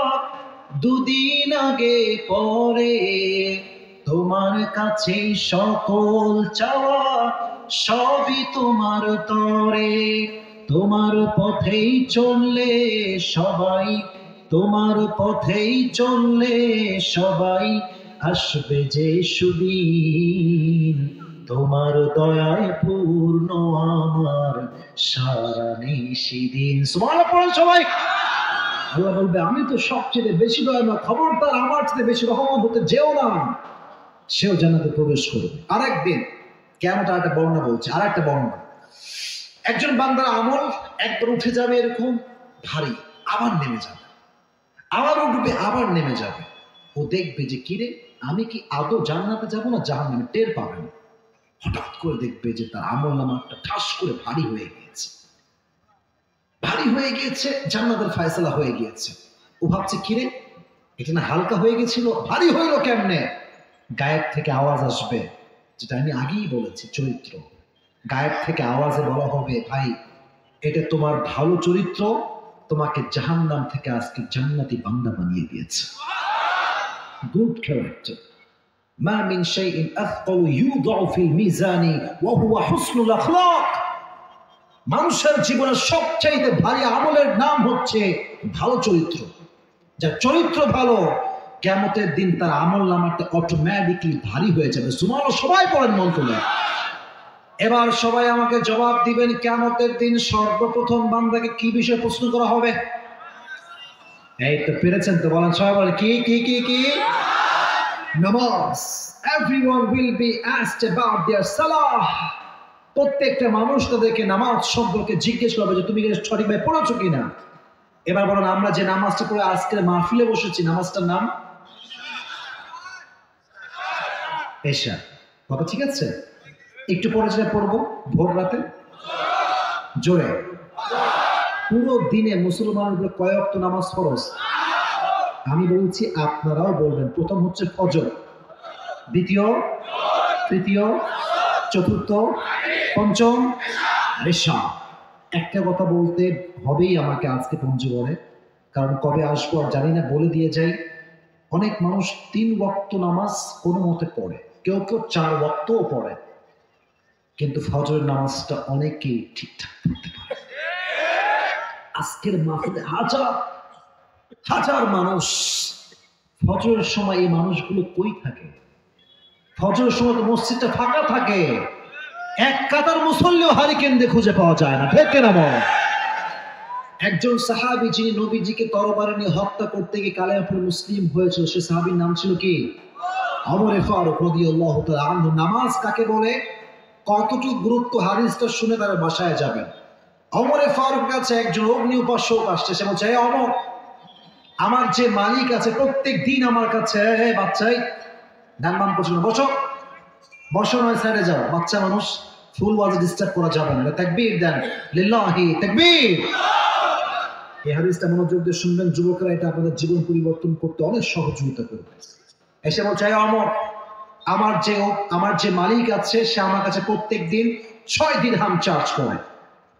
দুদিন আগে পরে তোমার কাছে সকল চাওয়া, সবই তোমার তরে। তোমার পথেই চললে সবাই, তোমার পথেই চললে সবাই, আসবে যে সুদিন, তোমার দয়ায় পূর্ণ আমার সারা নিশিদিন। সুবহানাল্লাহ পড়েন সবাই। আল্লাহ বলবে আমি তো সবচেয়ে বেশি দয়াময়, খবরদার আমার চেয়ে বেশি রহমত হতে যেও না। সেও জান্নাতে প্রবেশ করবে। আরেকদিন কিয়ামত একটা বর্ণনা বলছে, আর একটা বর্ণনা, একজন বান্দার আমল একবার উঠে যাবে এরকম ভারী, আবার নেমে যাবে, আবার উঠবে আবার নেমে যাবে। ও দেখবে যে কিরে আমি কি আদৌ জান্নাতে যাবো না জাহান্নামে, টের পাবে না। হঠাৎ করে দেখবে যে তার আমল নামাটা ঠাস করে ভারী হয়ে গিয়েছে, ভারী হয়ে গিয়েছে, জান্নাতের ফয়সালা হয়ে গিয়েছে। ও ভাবছে কিরে এটা না হালকা হয়ে গেছিল, ভারী হইলো কেমনে? গায়েব থেকে আওয়াজ আসবে, যেটা আমি আগেই বলেছি চরিত্র। গায়েব থেকে আওয়াজে বলা হবে ভাই এটা তোমার ভালো চরিত্র, তোমাকে জাহান্নাম থেকে আজকে জান্নাতি বান্দা বানিয়ে দিয়েছে। Good character. মা মিন শাইইন আথকালু ইউদাউ ফিল মিজানি ওয়া হুয়া হুসনুল আখলাক। মানুষের জীবনের সবচাইতে ভারী আমলের নাম হচ্ছে ভালো চরিত্র। যার চরিত্র ভালো, কিয়ামতের দিন তার আমল নামাটা অটোমেটিকলি ভারী হয়ে যাবে। সুবহানাল্লাহ সবাই পড়েন মন খুলে। এবার সবাই আমাকে জবাব দিবেন, কিয়ামতের দিন সর্বপ্রথম বান্দাকে কি বিষয়ে প্রশ্ন করা হবে? এই তো পেরেছেন তো, বলেন সবাই, বলেন কি কি কি কি? নামাজ। Everyone will be asked about their salah. প্রত্যেকটা মানুষ তাদেরকে নামাজ সম্পর্কে জিজ্ঞেস করবে যে তুমি সঠিকভাবে পড়েছো কিনা। এবার বলেন আমরা যে নামাজটা পড়ে আজকের মাহফিলে বসেছি, নামাজটার নাম এশা। কথা ঠিক আছে? একটু পরে যেটা পড়বো ভোর রাতে, জোরে। পুরো দিনে মুসলমানের উপরে কয় ওয়াক্ত নামাজ ফরজ? আমি বলছি আপনারাও বলবেন। প্রথম হচ্ছে ফজর, দ্বিতীয়, তৃতীয়, চতুর্থ, পঞ্চম নেশা। একটা কথা বলতে হবেই আমাকে আজকে পঞ্চগড়ে, কারণ কবে আসবো আর জানি না, বলে দিয়ে যাই। অনেক মানুষ 3 ওয়াক্ত নামাজ কোনো মতে পড়ে, কেউ কেউ 4 ওয়াক্তও পড়ে, কিন্তু ফজরের নামাজটা অনেকেই ঠিকঠাক পড়তে পারে। আজকের মাহফিলে হাজার হাজার মানুষ, ফজরের সময় এই মানুষগুলো কই থাকে? ফজরের সময় তো মসজিদটা ফাঁকা থাকে, এক কাতার মুসল্লিও হারিকেন খুঁজে পাওয়া যায় না, ঠিক কিনা বল? একজন সাহাবী যিনি নবীজিকে তরবারি নিয়ে হত্যা করতে গিয়ে কালেমাপুর মুসলিম হয়েছিল, সে সাহাবীর নাম ছিল কি? ওমর ফারুক রাদিয়াল্লাহু তাআলা আনহু। নামাজ কাকে বলে, কতটুকু গুরুত্ব হাদিসটা শুনে তারা বাসায় যাবেন। ওমর ফারুক কাছে একজন অগ্নি উপাসক আসছে, সে বলছে, হে ওমর, আমার যে মালিক আছে প্রত্যেক দিন আমার কাছে, বাচ্চাই ডান বাম করছিল, বসো বসো, নয় সাইডে যাও, বাচ্চা মানুষ, ফুল ওয়াজে ডিস্টার্ব করা যাবে না। তাকবীর দেন, লিল্লাহি তাকবীর। এই হাদিসটা মনোযোগ দিয়ে শুনবেন যুবকরা, এটা আপনাদের জীবন পরিবর্তন করতে অনেক সহযোগিতা করবে। এসে বলছে, অমর, আমার যে মালিক আছে সে আমার কাছে প্রত্যেক দিন 6 দিরহাম চার্জ করে,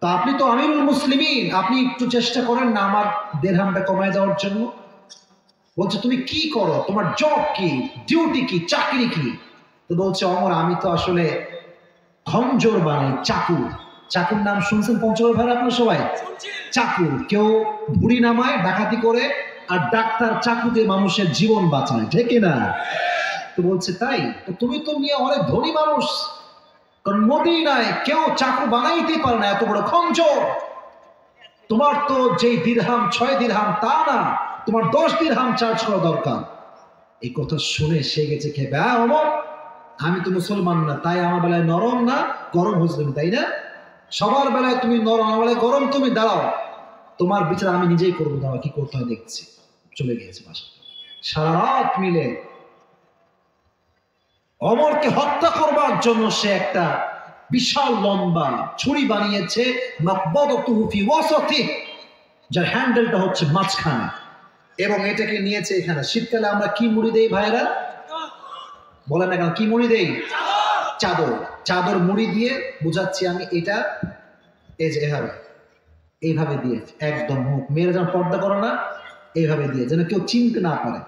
তা আপনি তো আমিরুল মুসলিমিন, আপনি একটু চেষ্টা করেন না আমার দিরহামটা কমায় দেওয়ার জন্য। বলছে, তুমি কি করো, তোমার জব কি, ডিউটি কি, চাকরি কি? তো বলছে, অমর, আমি তো আসলে খঞ্জর বানাই, চাকুর। চাকুর নাম শুনছেন পঞ্চগড় ভাই আপনার সবাই? চাকুর, কেউ বুড়ি নামায় ডাকাতি করে, আর ডাক্তার চাকু দিয়ে মানুষের জীবন বাঁচায়, ঠিক না? তো বলছে, তাই তো তুমি তো নিয়ে অনেক ধনী মানুষ, কারণ মদিনায় কেউ চাকু বানাইতে পারে না, এত বড় খঞ্জর। তোমার তো যেই দিরহাম 6 দিরহাম তা না, তোমার 10 দিরহাম চার্জ করা দরকার। এই কথা শুনে সে গেছে খেপে, ওমর, আমি তো মুসলমান না, তাই আমার বেলায় নরম না গরম মুসলিম, তাই না? সবার বেলায় তুমি নরম, আমার বেলায় গরম, তুমি দাঁড়াও, তোমার বিচার আমি নিজেই করবো, দাঁড়াও কি করতে হয় দেখছি। চলে গিয়েছে বাসা। সারা রাত মিলে অমরকে হত্যা করবার জন্য সে একটা বিশাল লম্বা ছুরি বানিয়েছে, মাকবাদাতুহু ফি ওয়াসাতি, যার হ্যান্ডেলটা হচ্ছে মাঝখানে, এবং এটাকে নিয়েছে এখানে। শীতকালে আমরা কি মুড়ি দেই ভাইরা, বলেন না কেন, কি মুড়ি দেই? চাদর। চাদর মুড়ি দিয়ে বুঝাচ্ছি আমি, এটা এই যে এইভাবে দিয়ে একদম মুখ মেয়েরা যেন পর্দা করো না, এইভাবে দিয়ে যেন কেউ চিনতে না পারে,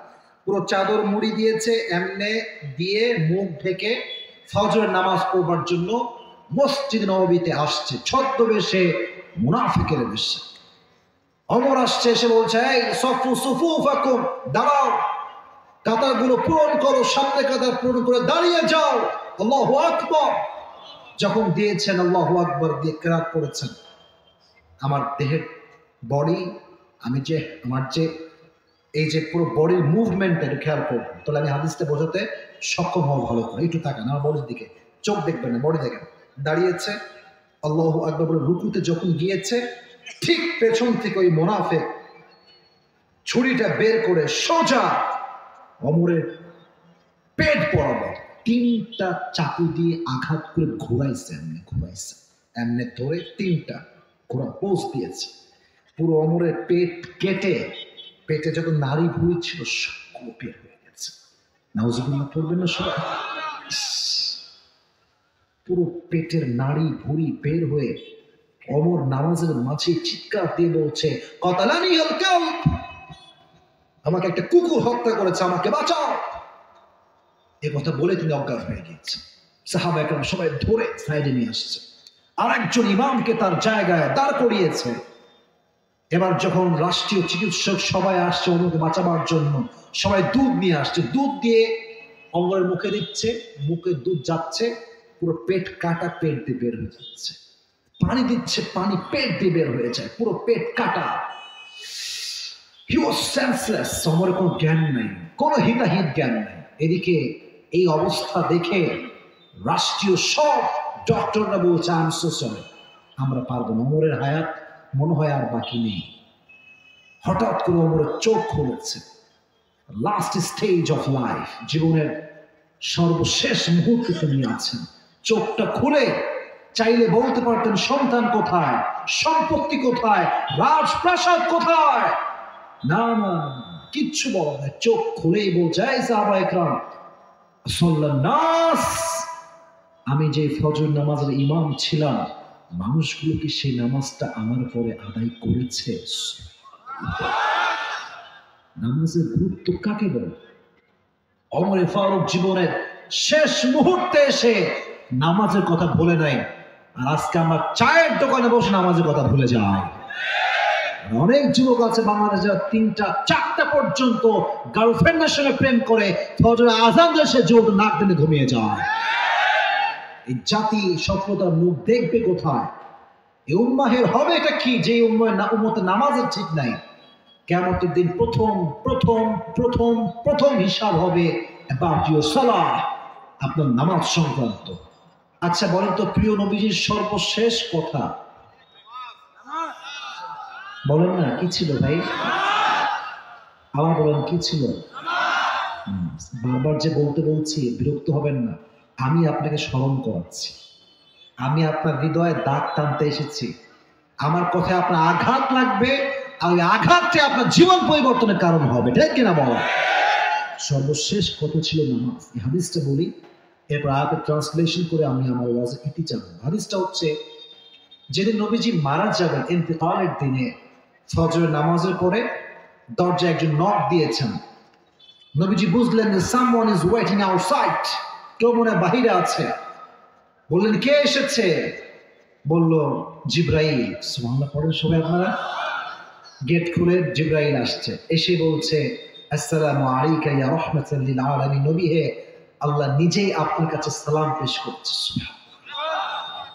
পুরো চাদর মুড়ি দিয়েছে, এমনে দিয়ে মুখ ঢেকে ফজরের নামাজ পড়বার জন্য মসজিদ নববীতে আসছে ছদ্মবেশে, মুনাফিকের বেশে। ওমর আসছে, এসে বলছে, এই সফু সুফুফাকুম, দাঁড়াও, কাতারগুলো পূরণ করো, সামনে কাতার পূরণ করে দাঁড়িয়ে যাও, আল্লাহু আকবার। যখন দিয়েছেন আল্লাহু আকবার দিয়ে কেরাত পড়েছেন, আমার দেহের বডি, আমার যে এই যে পুরো বডির মুভমেন্ট একটু খেয়াল করবেন, তাহলে আমি হাদিসটা বোঝাতে সক্ষম হব ভালো করে। একটু তাকান আমার বডির দিকে, চোখ দেখবেন না, বডি দেখেন। দাঁড়িয়েছে, আল্লাহু আকবার বলে রুকুতে যখন গিয়েছে, ঠিক পেছন থেকে ওই মুনাফিক ছুরিটা বের করে সোজা ওমরের পেট বরাবর 3টা চাকু দিয়ে আঘাত করে ঘুরাইছে, এমনি ধরে 3টা ঘোরা পোজ দিয়েছে, পুরো ওমরের পেট কেটে, পেটে যত নারী ভুঁড়ি ছিল সবগুলো বের হয়ে গেছে। নাউজুবিল্লাহ পড়বেন না সবাই? পুরো পেটের নারী ভুঁড়ি বের হয়ে ওমর নামাজের মাঝে চিৎকার দিয়ে বলছে, কাতালানি আল কালব, আমাকে একটা কুকুর হত্যা করেছে, আমাকে বাঁচাও। এ কথা বলে তিনি অজ্ঞান হয়ে গিয়েছে। সাহাবা একরাম সবাই ধরে সাইডে নিয়ে আসছে, আর একজন ইমামকে তার জায়গায় দাঁড় করিয়েছে। এবার যখন রাষ্ট্রীয় চিকিৎসক সবাই আসছে ওমরকে বাঁচাবার জন্য, সবাই দুধ নিয়ে আসছে, দুধ দিয়ে ওমরের মুখে দিচ্ছে, মুখে দুধ যাচ্ছে, পুরো পেট কাটা, পেট দিয়ে বের হয়ে যাচ্ছে। পানি দিচ্ছে, পানি পেট দিয়ে বের হয়ে যায়, পুরো পেট কাটা। He was senseless, ওমরের কোনো জ্ঞান নাই, কোনো হিতাহিত জ্ঞান নাই। এদিকে এই অবস্থা দেখে রাষ্ট্রীয় সব ডক্টররা বলছে, আই এম সো সরি, আমরা পারবো না, ওমরের হায়াত মনে হয় আর বাকি নেই। হঠাৎ করে ওমরের চোখ খুলেছে, লাস্ট স্টেজ অফ লাইফ, জীবনের সর্বশেষ মুহূর্তে তিনি আছেন। চোখটা খুলে চাইলে বলতে পারতেন সন্তান কোথায়, সম্পত্তি কোথায়, রাজপ্রাসাদ কোথায়, না না, কিচ্ছু বলা নাই। চোখ খুলেই বলছে, এই সাহাবা একরাম, সাল্লাল্লাহু, আমি যে ফজর নামাজের ইমাম ছিলাম, মানুষগুলো কি সেই নামাজটা আমার পরে আদায় করেছে? নামাজের গুরুত্ব কাকে বলে? ওমর ফারুক জীবনের শেষ মুহূর্তে এসে নামাজের কথা ভুলে নাই, আর আজকে আমরা চায়ের দোকানে বসে নামাজের কথা ভুলে যাই। অনেক যুবক আছে বাংলাদেশে 3টা 4টা পর্যন্ত গার্লফ্রেন্ডের সঙ্গে প্রেম করে ফজর আজান এসে জোর নাক টেনে ঘুমিয়ে যায়। এই জাতি সফলতার মুখ দেখবে কোথায়? এই উম্মাহের হবে এটা কি যে উম্মতে নামাজের ঠিক নাই? কিয়ামতের দিন প্রথম প্রথম প্রথম প্রথম হিসাব হবে অ্যাবাউট ইউর সালাহ, আপনার নামাজ সংক্রান্ত। আচ্ছা বলেন তো, প্রিয় নবীজির সর্বশেষ কথা বলেন না, কি ছিল ভাই? আবার বলেন, কি ছিল? বারবার যে বলতে বলছি, বিরক্ত হবেন না। আমি আপনাকে স্মরণ করাচ্ছি, আমি আপনার হৃদয়ে দাগ টানতে এসেছি। আমার কথায় আপনার আঘাত লাগবে, আর ওই আঘাতটা আপনার জীবন পরিবর্তনের কারণ হবে, ঠিক কিনা বলা? সর্বশেষ কত ছিল নামাজ, এই হাদিসটা বলি, এরপর আয়াতের ট্রান্সলেশন করে আমি আমার ওয়াজে ইতি চাবো। হাদিসটা হচ্ছে, যেদিন নবীজি মারা যাবেন ইন্তেকালের দিনে, ফজরের নামাজের পরে দরজায় একজন নক দিয়েছেন। নবীজি বুঝলেন যে সামওয়ান ইজ ওয়েটিং আউটসাইড, কেউ মনে বাহিরে আছে। বললেন, কে এসেছে? বলল, জিব্রাইল। সুবহানাল্লাহ পড়েন সবাই আপনারা। গেট খুলে জিব্রাইল আসছে, এসে বলছে, আসসালামু আলাইকা ইয়া রাহমাতাল লিল আলামিন, নবী হে, আল্লাহ নিজেই আপনার কাছে সালাম পেশ করছে।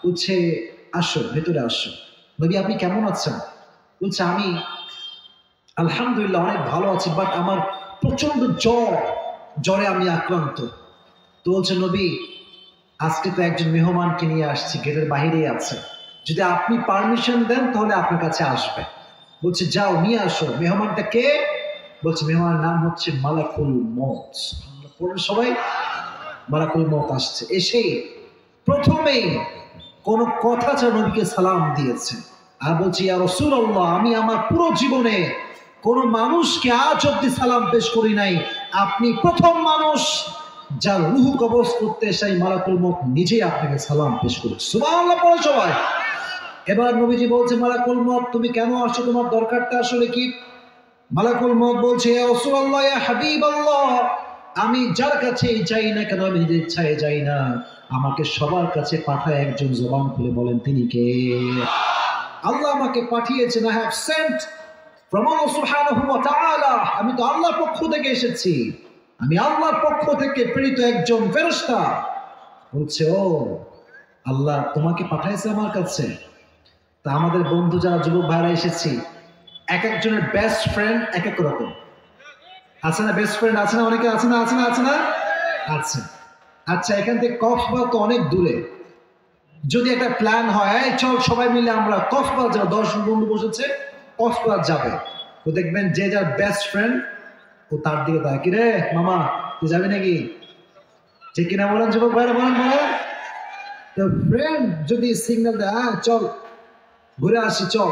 বলছে, আসো, ভেতরে আসো। নবী, আপনি কেমন আছেন? বলছে, আমি আলহামদুলিল্লাহ অনেক ভালো আছি, বাট আমার প্রচন্ড জ্বরে আমি আক্রান্ত। তো বলছে, নবী, আজকে তো একজন মেহমানকে নিয়ে আসছি, গেটের বাহিরেই আছে, যদি আপনি পারমিশন দেন তাহলে আপনার কাছে আসবে। বলছে, যাও নিয়ে আসো। মেহমানটা কে? বলছে, মেহমানের নাম হচ্ছে মালাকুল মউত। সবাই, মালাকুল মউত আসছে। এসে প্রথমেই কোন কথা ছাড়া নবীকে সালাম দিয়েছে, আর বলছে, ইয়া রাসূলুল্লাহ, আমি আমার পুরো জীবনে কোন মানুষকে আজ অব্দি সালাম পেশ করি নাই, আপনি প্রথম মানুষ যার রূহ কবজ করতে সেই মালাকুল মউত নিজেই আপনাকে সালাম পেশ করেছে। সুবহানাল্লাহ পড়ো সবাই। এবার নবীজি বলছে, মালাকুল মউত তুমি কেন আসছো, তোমার দরকারটা আসলে কি? মালাকুল মউত বলছে, ইয়া রাসূলুল্লাহ, ইয়া হাবিবাল্লাহ, আমি যার কাছে যাই না কেন, আমি নিজের ইচ্ছায় যাই না, আমাকে সবার কাছে পাঠায় একজন, জবান খুলে বলেন তিনি কে? আল্লাহ আমাকে পাঠিয়েছেন। I have sent from Allah subhanahu wa ta'ala, আমি তো আল্লাহর পক্ষ থেকে এসেছি, আমি আল্লাহর পক্ষ থেকে প্রেরিত একজন ফেরেশতা। বলছে, ও আল্লাহ তোমাকে পাঠাইছে আমার কাছে। তা আমাদের বন্ধু যারা যুবক ভাইরা এসেছি, এক একজনের বেস্ট ফ্রেন্ড এক এক রকম আছে না? বেস্ট ফ্রেন্ড আছে না? অনেকে আছে না? আছে না? আছে না? আছে। আচ্ছা, এখান থেকে কক্সবাজার তো অনেক দূরে। যদি একটা প্ল্যান হয়, চল সবাই মিলে আমরা কক্সবাজার যাবো, 10 বন্ধু বসেছে, কক্সবাজার যাবে, তো দেখবেন যে যার বেস্ট ফ্রেন্ড ও তার দিকে তাই, কি রে মামা তুই যাবি নাকি? ঠিক কিনা বলেন যুবক ভাইরা, বলেন বলেন। তো ফ্রেন্ড যদি সিগন্যাল দেয়, চল ঘুরে আসি, চল,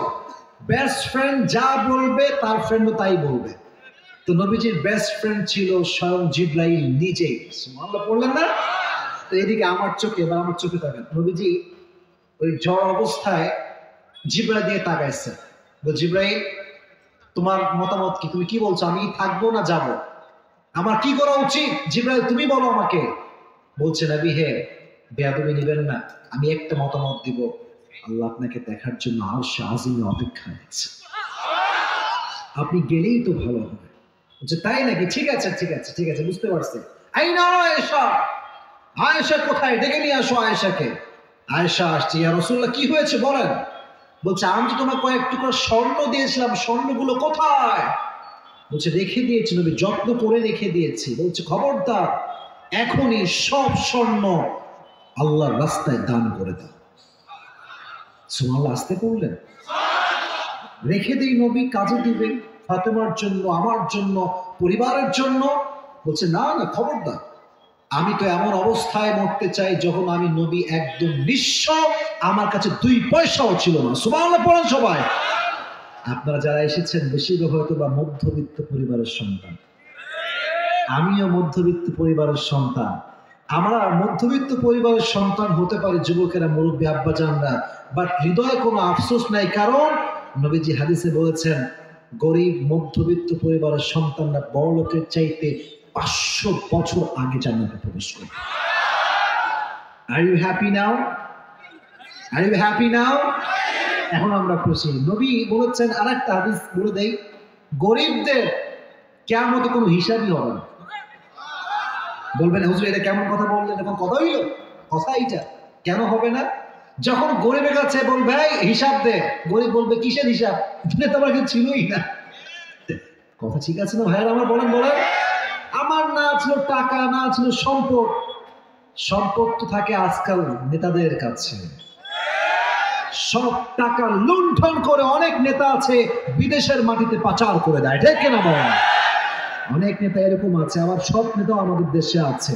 বেস্ট ফ্রেন্ড যা বলবে তার ফ্রেন্ডও তাই বলবে। তো নবীজির বেস্ট ফ্রেন্ড ছিল স্বয়ং জিব্রাইল নিজেই। সুবহানাল্লাহ পড়লেন না? তো এদিকে আমার চোখে, এবার আমার চোখে তাকান, নবীজি ওই জ্বর অবস্থায় জিব্রাইল দিয়ে তাকাইছে। জিব্রাইল, তোমার মতামত কি? তুমি কি বলছো? আমি থাকবো না যাব? আমার কি করা উচিত? জিব্রাইল তুমি বলো আমাকে। বলছে, নবী হে, বেয়াদবি নিবেন না, আমি একটা মতামত দিব, আল্লাহ আপনাকে দেখার জন্য আরশে আজিমে অপেক্ষায় আছে, আপনি গেলেই তো ভালো হবে। বলছে, তাই নাকি? ঠিক আছে ঠিক আছে ঠিক আছে, বুঝতে পারছি। আইনা আয়েশা, আয়েশা কোথায়? ডেকে নিয়ে আসো আয়েশাকে। আয়েশা আসছে। ইয়া রাসূলুল্লাহ, কি হয়েছে বলেন? বলছে, আমি তো তোমার কয়েক টুকরা স্বর্ণ দিয়েছিলাম, স্বর্ণগুলো কোথায়? বলছে, রেখে দিয়েছি নবী, যত্ন করে রেখে দিয়েছি। বলছে, খবরদার, এখনই সব স্বর্ণ আল্লাহর রাস্তায় দান করে দাও। সুবহানাল্লাহ, আসতে করলেন, রেখে দিই নবী, কাজে দিবে, ফাতেমার জন্য, আমার জন্য, পরিবারের জন্য। বলছে, না না, খবরদার, আমি তো এমন অবস্থায় মরতে চাই যখন আমি নবী একদম নিঃস্ব, আমার কাছে 2 পয়সাও ছিল না। সুবহানাল্লাহ পড়েন সবাই। আপনারা যারা এসেছেন বেশিরভাগ হয়তো বা মধ্যবিত্ত পরিবারের সন্তান, আমিও মধ্যবিত্ত পরিবারের সন্তান। আমরা মধ্যবিত্ত পরিবারের সন্তান হতে পারি, যুবকেরা, মুরব্বী আব্বাজানরা, বাট হৃদয়ে কোনো আফসোস নাই, কারণ নবীজি হাদিসে বলেছেন গরিব মধ্যবিত্ত পরিবারের সন্তানরা বড় লোকের চাইতে 500 বছর আগে জান্নাতে প্রবেশ করবে। Are you happy now? Are you happy now? এখন আমরা খুশি। নবী বলেছেন, আর একটা হাদিস বলে দেই, গরিবদের কিয়ামতে কোনো হিসাবই হবে না। বলবেন হুজুর এটা কেমন কথা বললেন, এখন কথা হইল? কথা এইটা কেন হবে না? যখন গরিবের কাছে বলবে হিসাব দে, গরিব বলবে কিসের হিসাব, এটা তো আমার কাছে ছিলই না। কথা ঠিক আছে না ভাইয়ার আমার? বলেন বলেন। আমার না ছিল টাকা, না ছিল সম্পদ। সম্পদ তো থাকে আজকাল নেতাদের কাছে। সব টাকা লুণ্ঠন করে অনেক নেতা আছে বিদেশের মাটিতে পাচার করে দেয়, ঠিক কিনা বলেন? অনেক নেতা এরকম আছে, আবার সৎ নেতাও আমাদের দেশে আছে।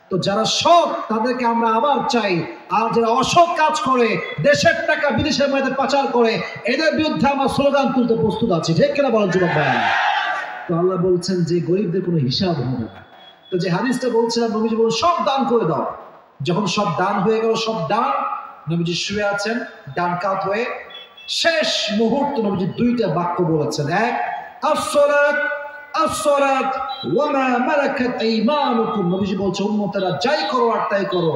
তো যারা সৎ তাদেরকে আমরা আবার চাই, আর যারা অসৎ কাজ করে দেশের টাকা বিদেশের মাটিতে পাচার করে, এদের বিরুদ্ধে আমরা স্লোগান তুলতে প্রস্তুত আছি, ঠিক কিনা বলেন যুবক ভাই? তো আল্লাহ বলছেন যে গরিবদের কোনো হিসাব হবে না। তো যে হাদিসটা বলছিলাম, নবীজি বলুন সব দান করে দাও। যখন সব দান হয়ে গেল, সব দান, নবীজি শুয়ে আছেন ডান কাত হয়ে, শেষ মুহূর্ত নবীজি দুইটা বাক্য বলেছেন। এক, আসসালাত আসসালাত ওয়া মা মালাকাত আইমানুকুম। নবীজি বলছে উম্মতেরা যাই করো আর তাই করো,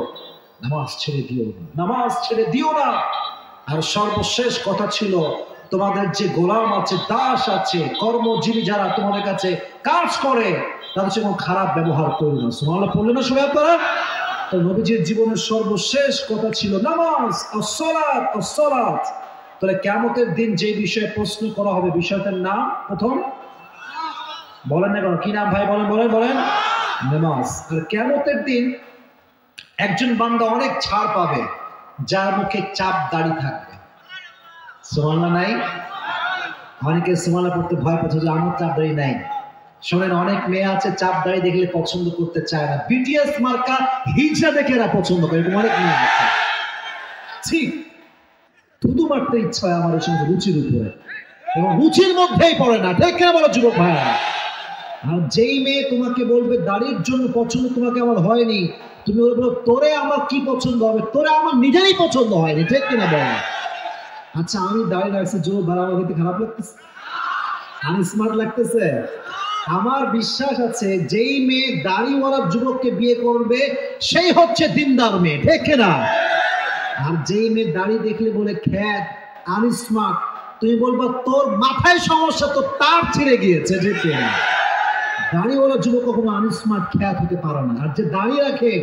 নামাজ ছেড়ে দিও না, নামাজ ছেড়ে দিও না। আর সর্বশেষ কথা ছিল, তোমাদের যে গোলাম আছে, দাস আছে, কর্মজীবী যারা তোমাদের কাছে কাজ করে, তাদের সঙ্গে খারাপ ব্যবহার করো না। সুবহানাল্লাহ পড়লেন না সবাই আপনারা? তো নবীজির জীবনের সর্বশেষ কথা ছিল নামাজ, আসসালাত আসসালাত। তাহলে কিয়ামতের দিন যে বিষয়ে প্রশ্ন করা হবে, বিষয়টার নাম প্রথম বলেন না কেন? কি নাম ভাই? বলেন বলেন বলেন। নামাজ। আর কিয়ামতের দিন একজন বান্দা অনেক ছাড় পাবে, যার মুখে চাপ দাড়ি থাকবে। সুবহানাল্লাহ নাই? অনেকে সুবহানাল্লাহ পড়তে ভয় পাচ্ছে যে আমার চাপ দাড়ি নাই। শোনেন, অনেক মেয়ে আছে চাপ দাড়ি দেখলে পছন্দ করতে চায় না, বিটিএস মার্কা হিজড়া দেখে এরা পছন্দ করে, এরকম অনেক মেয়ে আছে। ঠিক থুতু মারতে ইচ্ছা হয় আমার এই সঙ্গে রুচির উপরে, এবং রুচির মধ্যেই পড়ে না, ঠিক কেন বলো যুবক ভাইয়া? আর যেই মেয়ে তোমাকে বলবে দাড়ির জন্য পছন্দ তোমাকে আমার হয়নি, তুমি বলবো তোরে আমার কি পছন্দ হবে, তোরে আমার নিজেরই পছন্দ হয়নি, ঠিক কিনা বলো? আচ্ছা আমি দাড়ি রাখছি, জোর বাড়াবার খেতে খারাপ লাগতেছে? আমি স্মার্ট লাগতেছে? আমার বিশ্বাস আছে যেই মেয়ে দাড়িওয়ালা যুবককে বিয়ে করবে সেই হচ্ছে দিনদার মেয়ে, ঠিক না? আর যেই মেয়ে দাড়ি দেখলে বলে খ্যাত, আনস্মার্ট, তুমি বলবা তোর মাথায় সমস্যা, তো তার ছিঁড়ে গিয়েছে, ঠিক না? দাড়িওয়ালা যুবক কখনো আনস্মার্ট খ্যাত হতে পারে না। আর যে দাড়ি রাখে,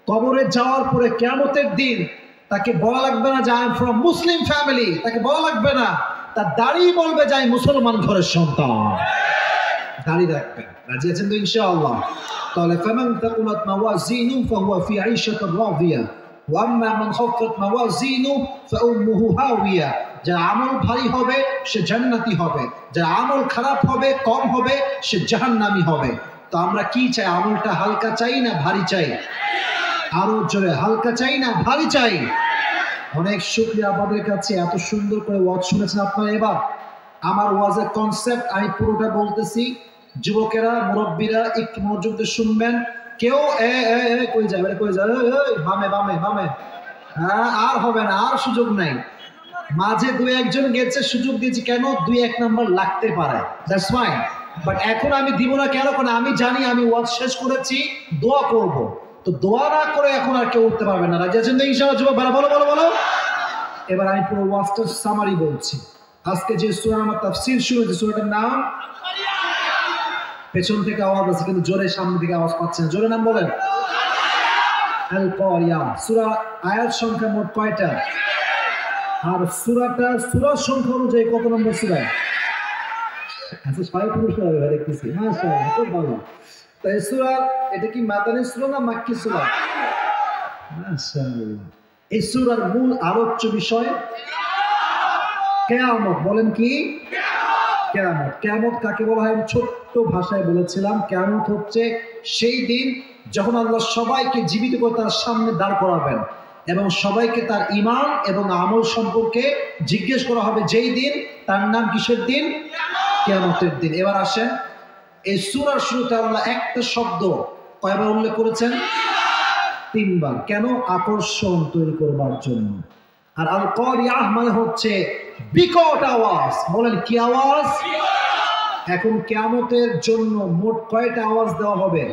কবরে যাওয়ার পরে কিয়ামতের দিন তাকে বলা লাগবে না যে I am from Muslim family, তাকে বলা লাগবে না, তার দাড়ি বলবে যে আমি মুসলমান ঘরের সন্তান। দাড়ি রাখবেন, রাজি আছেন তো ইনশাআল্লাহ? তাহলে ফামান তাকুলাত মাওয়াজিনু ফাহুয়া ফি আইশাতির রাদিয়া ওয়া আম্মা মান খাফফাত মাওয়াজিনু ফাউম্মুহু হাওিয়া। যার আমল ভারী হবে সে জান্নাতি হবে, যার আমল খারাপ হবে, কম হবে, সে জাহান্নামী হবে। তো আমরা কি চাই? আমলটা হালকা চাই না ভারী চাই? আরো জোরে, হালকা চাই না ভারী চাই? অনেক শুকরিয়া আপনাদের কাছে, এত সুন্দর করে ওয়াজ শুনেছেন আপনারা। এবার আমার ওয়াজের কনসেপ্ট আমি পুরোটা বলতেছি, যুবকেরা, মুরব্বীরা একটু মনোযোগ দিয়ে শুনবেন। কেউ কই যায়, কই যায়, বামে বামে বামে, হ্যাঁ আর হবে না, আর সুযোগ নাই। মাঝে দুই একজন গেছে, সুযোগ দিয়েছি কেন? 2-1 নাম্বার লাগতে পারে, দ্যাটস ফাইন, বাট এখন আমি দিব না। কেন? কারণ আমি জানি আমি ওয়াজ শেষ করেছি, দোয়া করব। তো দোয়া না করে এখন আর কেউ উঠতে পারবে না। রাজি আছেন তো ইনশাআল্লাহ যুবক ভাইরা? বলো বলো বলো। এবার আমি পুরো ওয়াজটার সামারি বলছি। আজকে যে সূরা আমার তাফসীর শুরু হয়েছে, সূরাটার নাম, পেছন থেকে আওয়াজ আছে কিন্তু জোরে সামনে থেকে আওয়াজ পাচ্ছেন, জোরে নাম বলেন। আল কারিয়া। সূরা আয়াত সংখ্যা মোট কয়টা? আর সূরাটা সূরার সংখ্যা অনুযায়ী কত নম্বর সূরা? আচ্ছা সবাই পুরুষ হবে দেখতেছি, মাশাআল্লাহ, খুব ভালো। তো এই সূরা, এটা কি মাদানী সূরা না মাক্কি সূরা? মাশাআল্লাহ। এই সূরার মূল আলোচ্য বিষয় কিয়ামত। বলেন কি? কিয়ামত। কিয়ামত কাকে বলা হয়? ছোট্ট ভাষায় বলেছিলাম, কিয়ামত হচ্ছে সেই দিন যখন আল্লাহ সবাইকে জীবিত করে তার সামনে দাঁড় করাবেন এবং সবাইকে তার ঈমান এবং আমল সম্পর্কে জিজ্ঞেস করা হবে। যেই দিন, তার নাম কিসের দিন? কিয়ামতের দিন। এবার আসেন, এই সূরার শুরুতে আল্লাহ একটা শব্দ কয়বার উল্লেখ করেছেন? তিনবার। কেন? আকর্ষণ তৈরি করবার জন্য। আর আল কারিয়াহ মানে হচ্ছে বিকট আওয়াজ। বলেন কি আওয়াজ? এখন কিয়ামতের জন্য মোট কয়টা আওয়াজ দেওয়া হবে?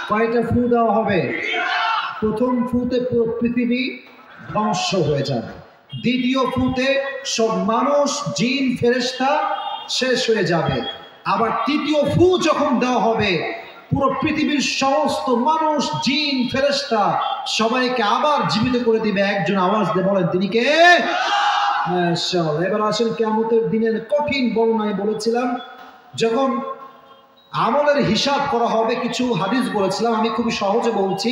কয়টা ফু দেওয়া হবে? প্রথম ফুতে পুরো পৃথিবী ধ্বংস হয়ে যাবে। দ্বিতীয় ফুতে সব মানুষ, জিন, ফেরেশতা শেষ হয়ে যাবে। আবার তৃতীয় ফু যখন দেওয়া হবে, পুরো পৃথিবীর সমস্ত মানুষ, জিন, ফেরেশতা সবাইকে আবার জীবিত করে দিবে। একজন আওয়াজ দিয়ে বলেন তিনি কে? মাশাআল্লাহ। এবার আসেন কিয়ামতের দিনের কঠিন বর্ণনায় বলেছিলাম, যখন আমলের হিসাব করা হবে, কিছু হাদিস বলেছিলাম, আমি খুবই সহজে বলছি।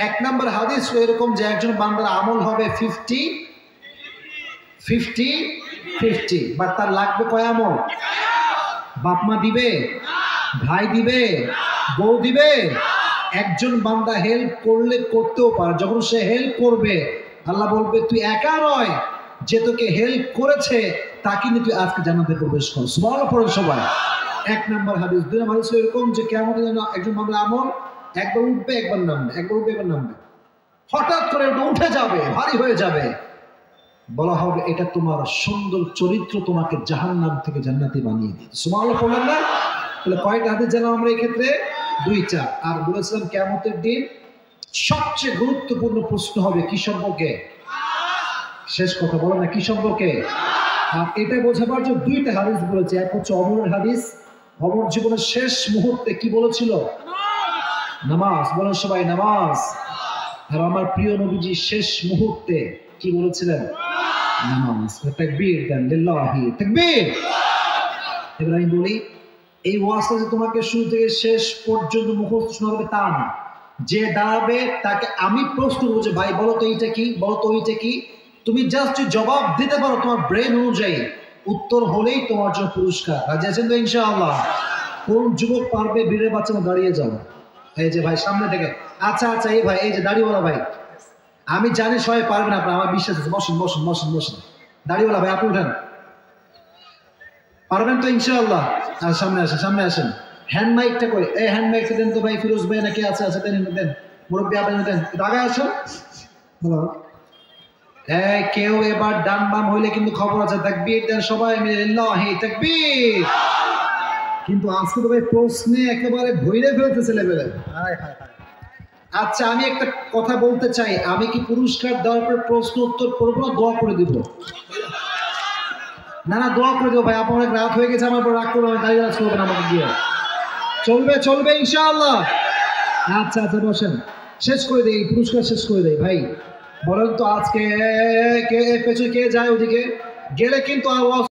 এক নম্বর হাদিস এরকম যে একজন বান্দার আমল হবে 50-50, বাট তার লাগবে কয় আমল? বাপ মা দিবে, ভাই দিবে, বউ দিবে। একজন বান্দা হেল্প করলে করতেও পারে, যখন সে হেল্প করবে আল্লাহ বলবে তুই একা নয়, যে তোকে হেল্প করেছে তাকে নিয়ে তুই আজকে জান্নাতে প্রবেশ কর। সুবহানাল্লাহ পড়েন সবাই। এক নম্বর হাদিস। দুই নম্বর হাদিস এরকম যে কিয়ামতের জন্য একজন বান্দার আমল একবার উঠবে একবার নামবে, একবার উঠবে একবার নামবে, হঠাৎ করে উঠে যাবে, ভারী হয়ে যাবে। বলা হবে এটা তোমার সুন্দর চরিত্র তোমাকে জাহান্নাম থেকে জান্নাতি বানিয়ে দিয়েছে। সুবহানাল্লাহ পড়লেন না? তাহলে কয়টা হাদিস জানলাম আমরা এই ক্ষেত্রে? দুইটা। আর বলেছিলাম কিয়ামতের দিন সবচেয়ে গুরুত্বপূর্ণ প্রশ্ন হবে কি সম্পর্কে? শেষ কথা বলো না, কি সম্পর্কে? আর এটা বোঝাবার জন্য দুইটা হাদিস বলেছে। এক হচ্ছে ওমরের হাদিস, ওমর জীবনের শেষ মুহূর্তে কি বলেছিল? নামাজ। বলেন সবাই নামাজ। আর আমার প্রিয় নবীজি শেষ মুহূর্তে কি বলেছিলেন? নামাজ। তাকবীর দেন, লিল্লাহি তাকবীর। এবার আমি বলি, এই ওয়াজটা যে তোমাকে শুরু থেকে শেষ পর্যন্ত মুখস্থ শোনা হবে তা না। যে দাঁড়াবে তাকে আমি প্রশ্ন করবো যে ভাই বলো তো এইটা কি, বলো তো ওইটা কি। তুমি জাস্ট জবাব দিতে পারো তোমার ব্রেন অনুযায়ী, উত্তর হলেই তোমার জন্য পুরস্কার। রাজি আছেন তো ইনশাআল্লাহ? কোন যুবক পারবে? বীরের বাচ্চা দাঁড়িয়ে যাও। এই যে ভাই সামনে থেকে, আচ্ছা আচ্ছা, এই ভাই, এই যে দাড়িওয়ালা ভাই, আমি জানি সবাই পারবেন আপনার, আমার বিশ্বাস আছে। বসুন বসুন বসুন বসুন। দাড়িওয়ালা ভাই আপনি উঠেন, পারবেন তো ইনশাআল্লাহ? আর সামনে আসেন, সামনে আসেন। হ্যান্ড মাইকটা করে, এই হ্যান্ড মাইকটা দেন তো ভাই, ফিরোজ ভাই নাকি আছে? আছে, দেন দেন, মুরব্বী আপনি দেন, আগে আসুন। হ্যালো, এই কেউ এবার ডান বাম হইলে কিন্তু খবর আছে। তাকবীর দেন সবাই মিলে, লিল্লাহি তাকবীর। কিন্তু আজকে তো ভাই প্রশ্নে একেবারে ভইরে ফেলতেছে লেভেলে। আচ্ছা আমি একটা কথা বলতে চাই, আমি কি পুরস্কার দেওয়ার পর প্রশ্ন উত্তর করবো না দোয়া করে দিব? না না, দোয়া করে দেবো ভাই। আপনার অনেক রাত হয়ে গেছে, আমার পর রাগ করবো, দাঁড়িয়ে রাজ করবেন আমাকে গিয়ে। চলবে চলবে ইনশাআল্লাহ। আচ্ছা আচ্ছা বসেন, শেষ করে দেই, পুরস্কার শেষ করে দেই। ভাই বলেন তো আজকে কে পেছনে কে যায় ওদিকে গেলে কিন্তু আওয়াজ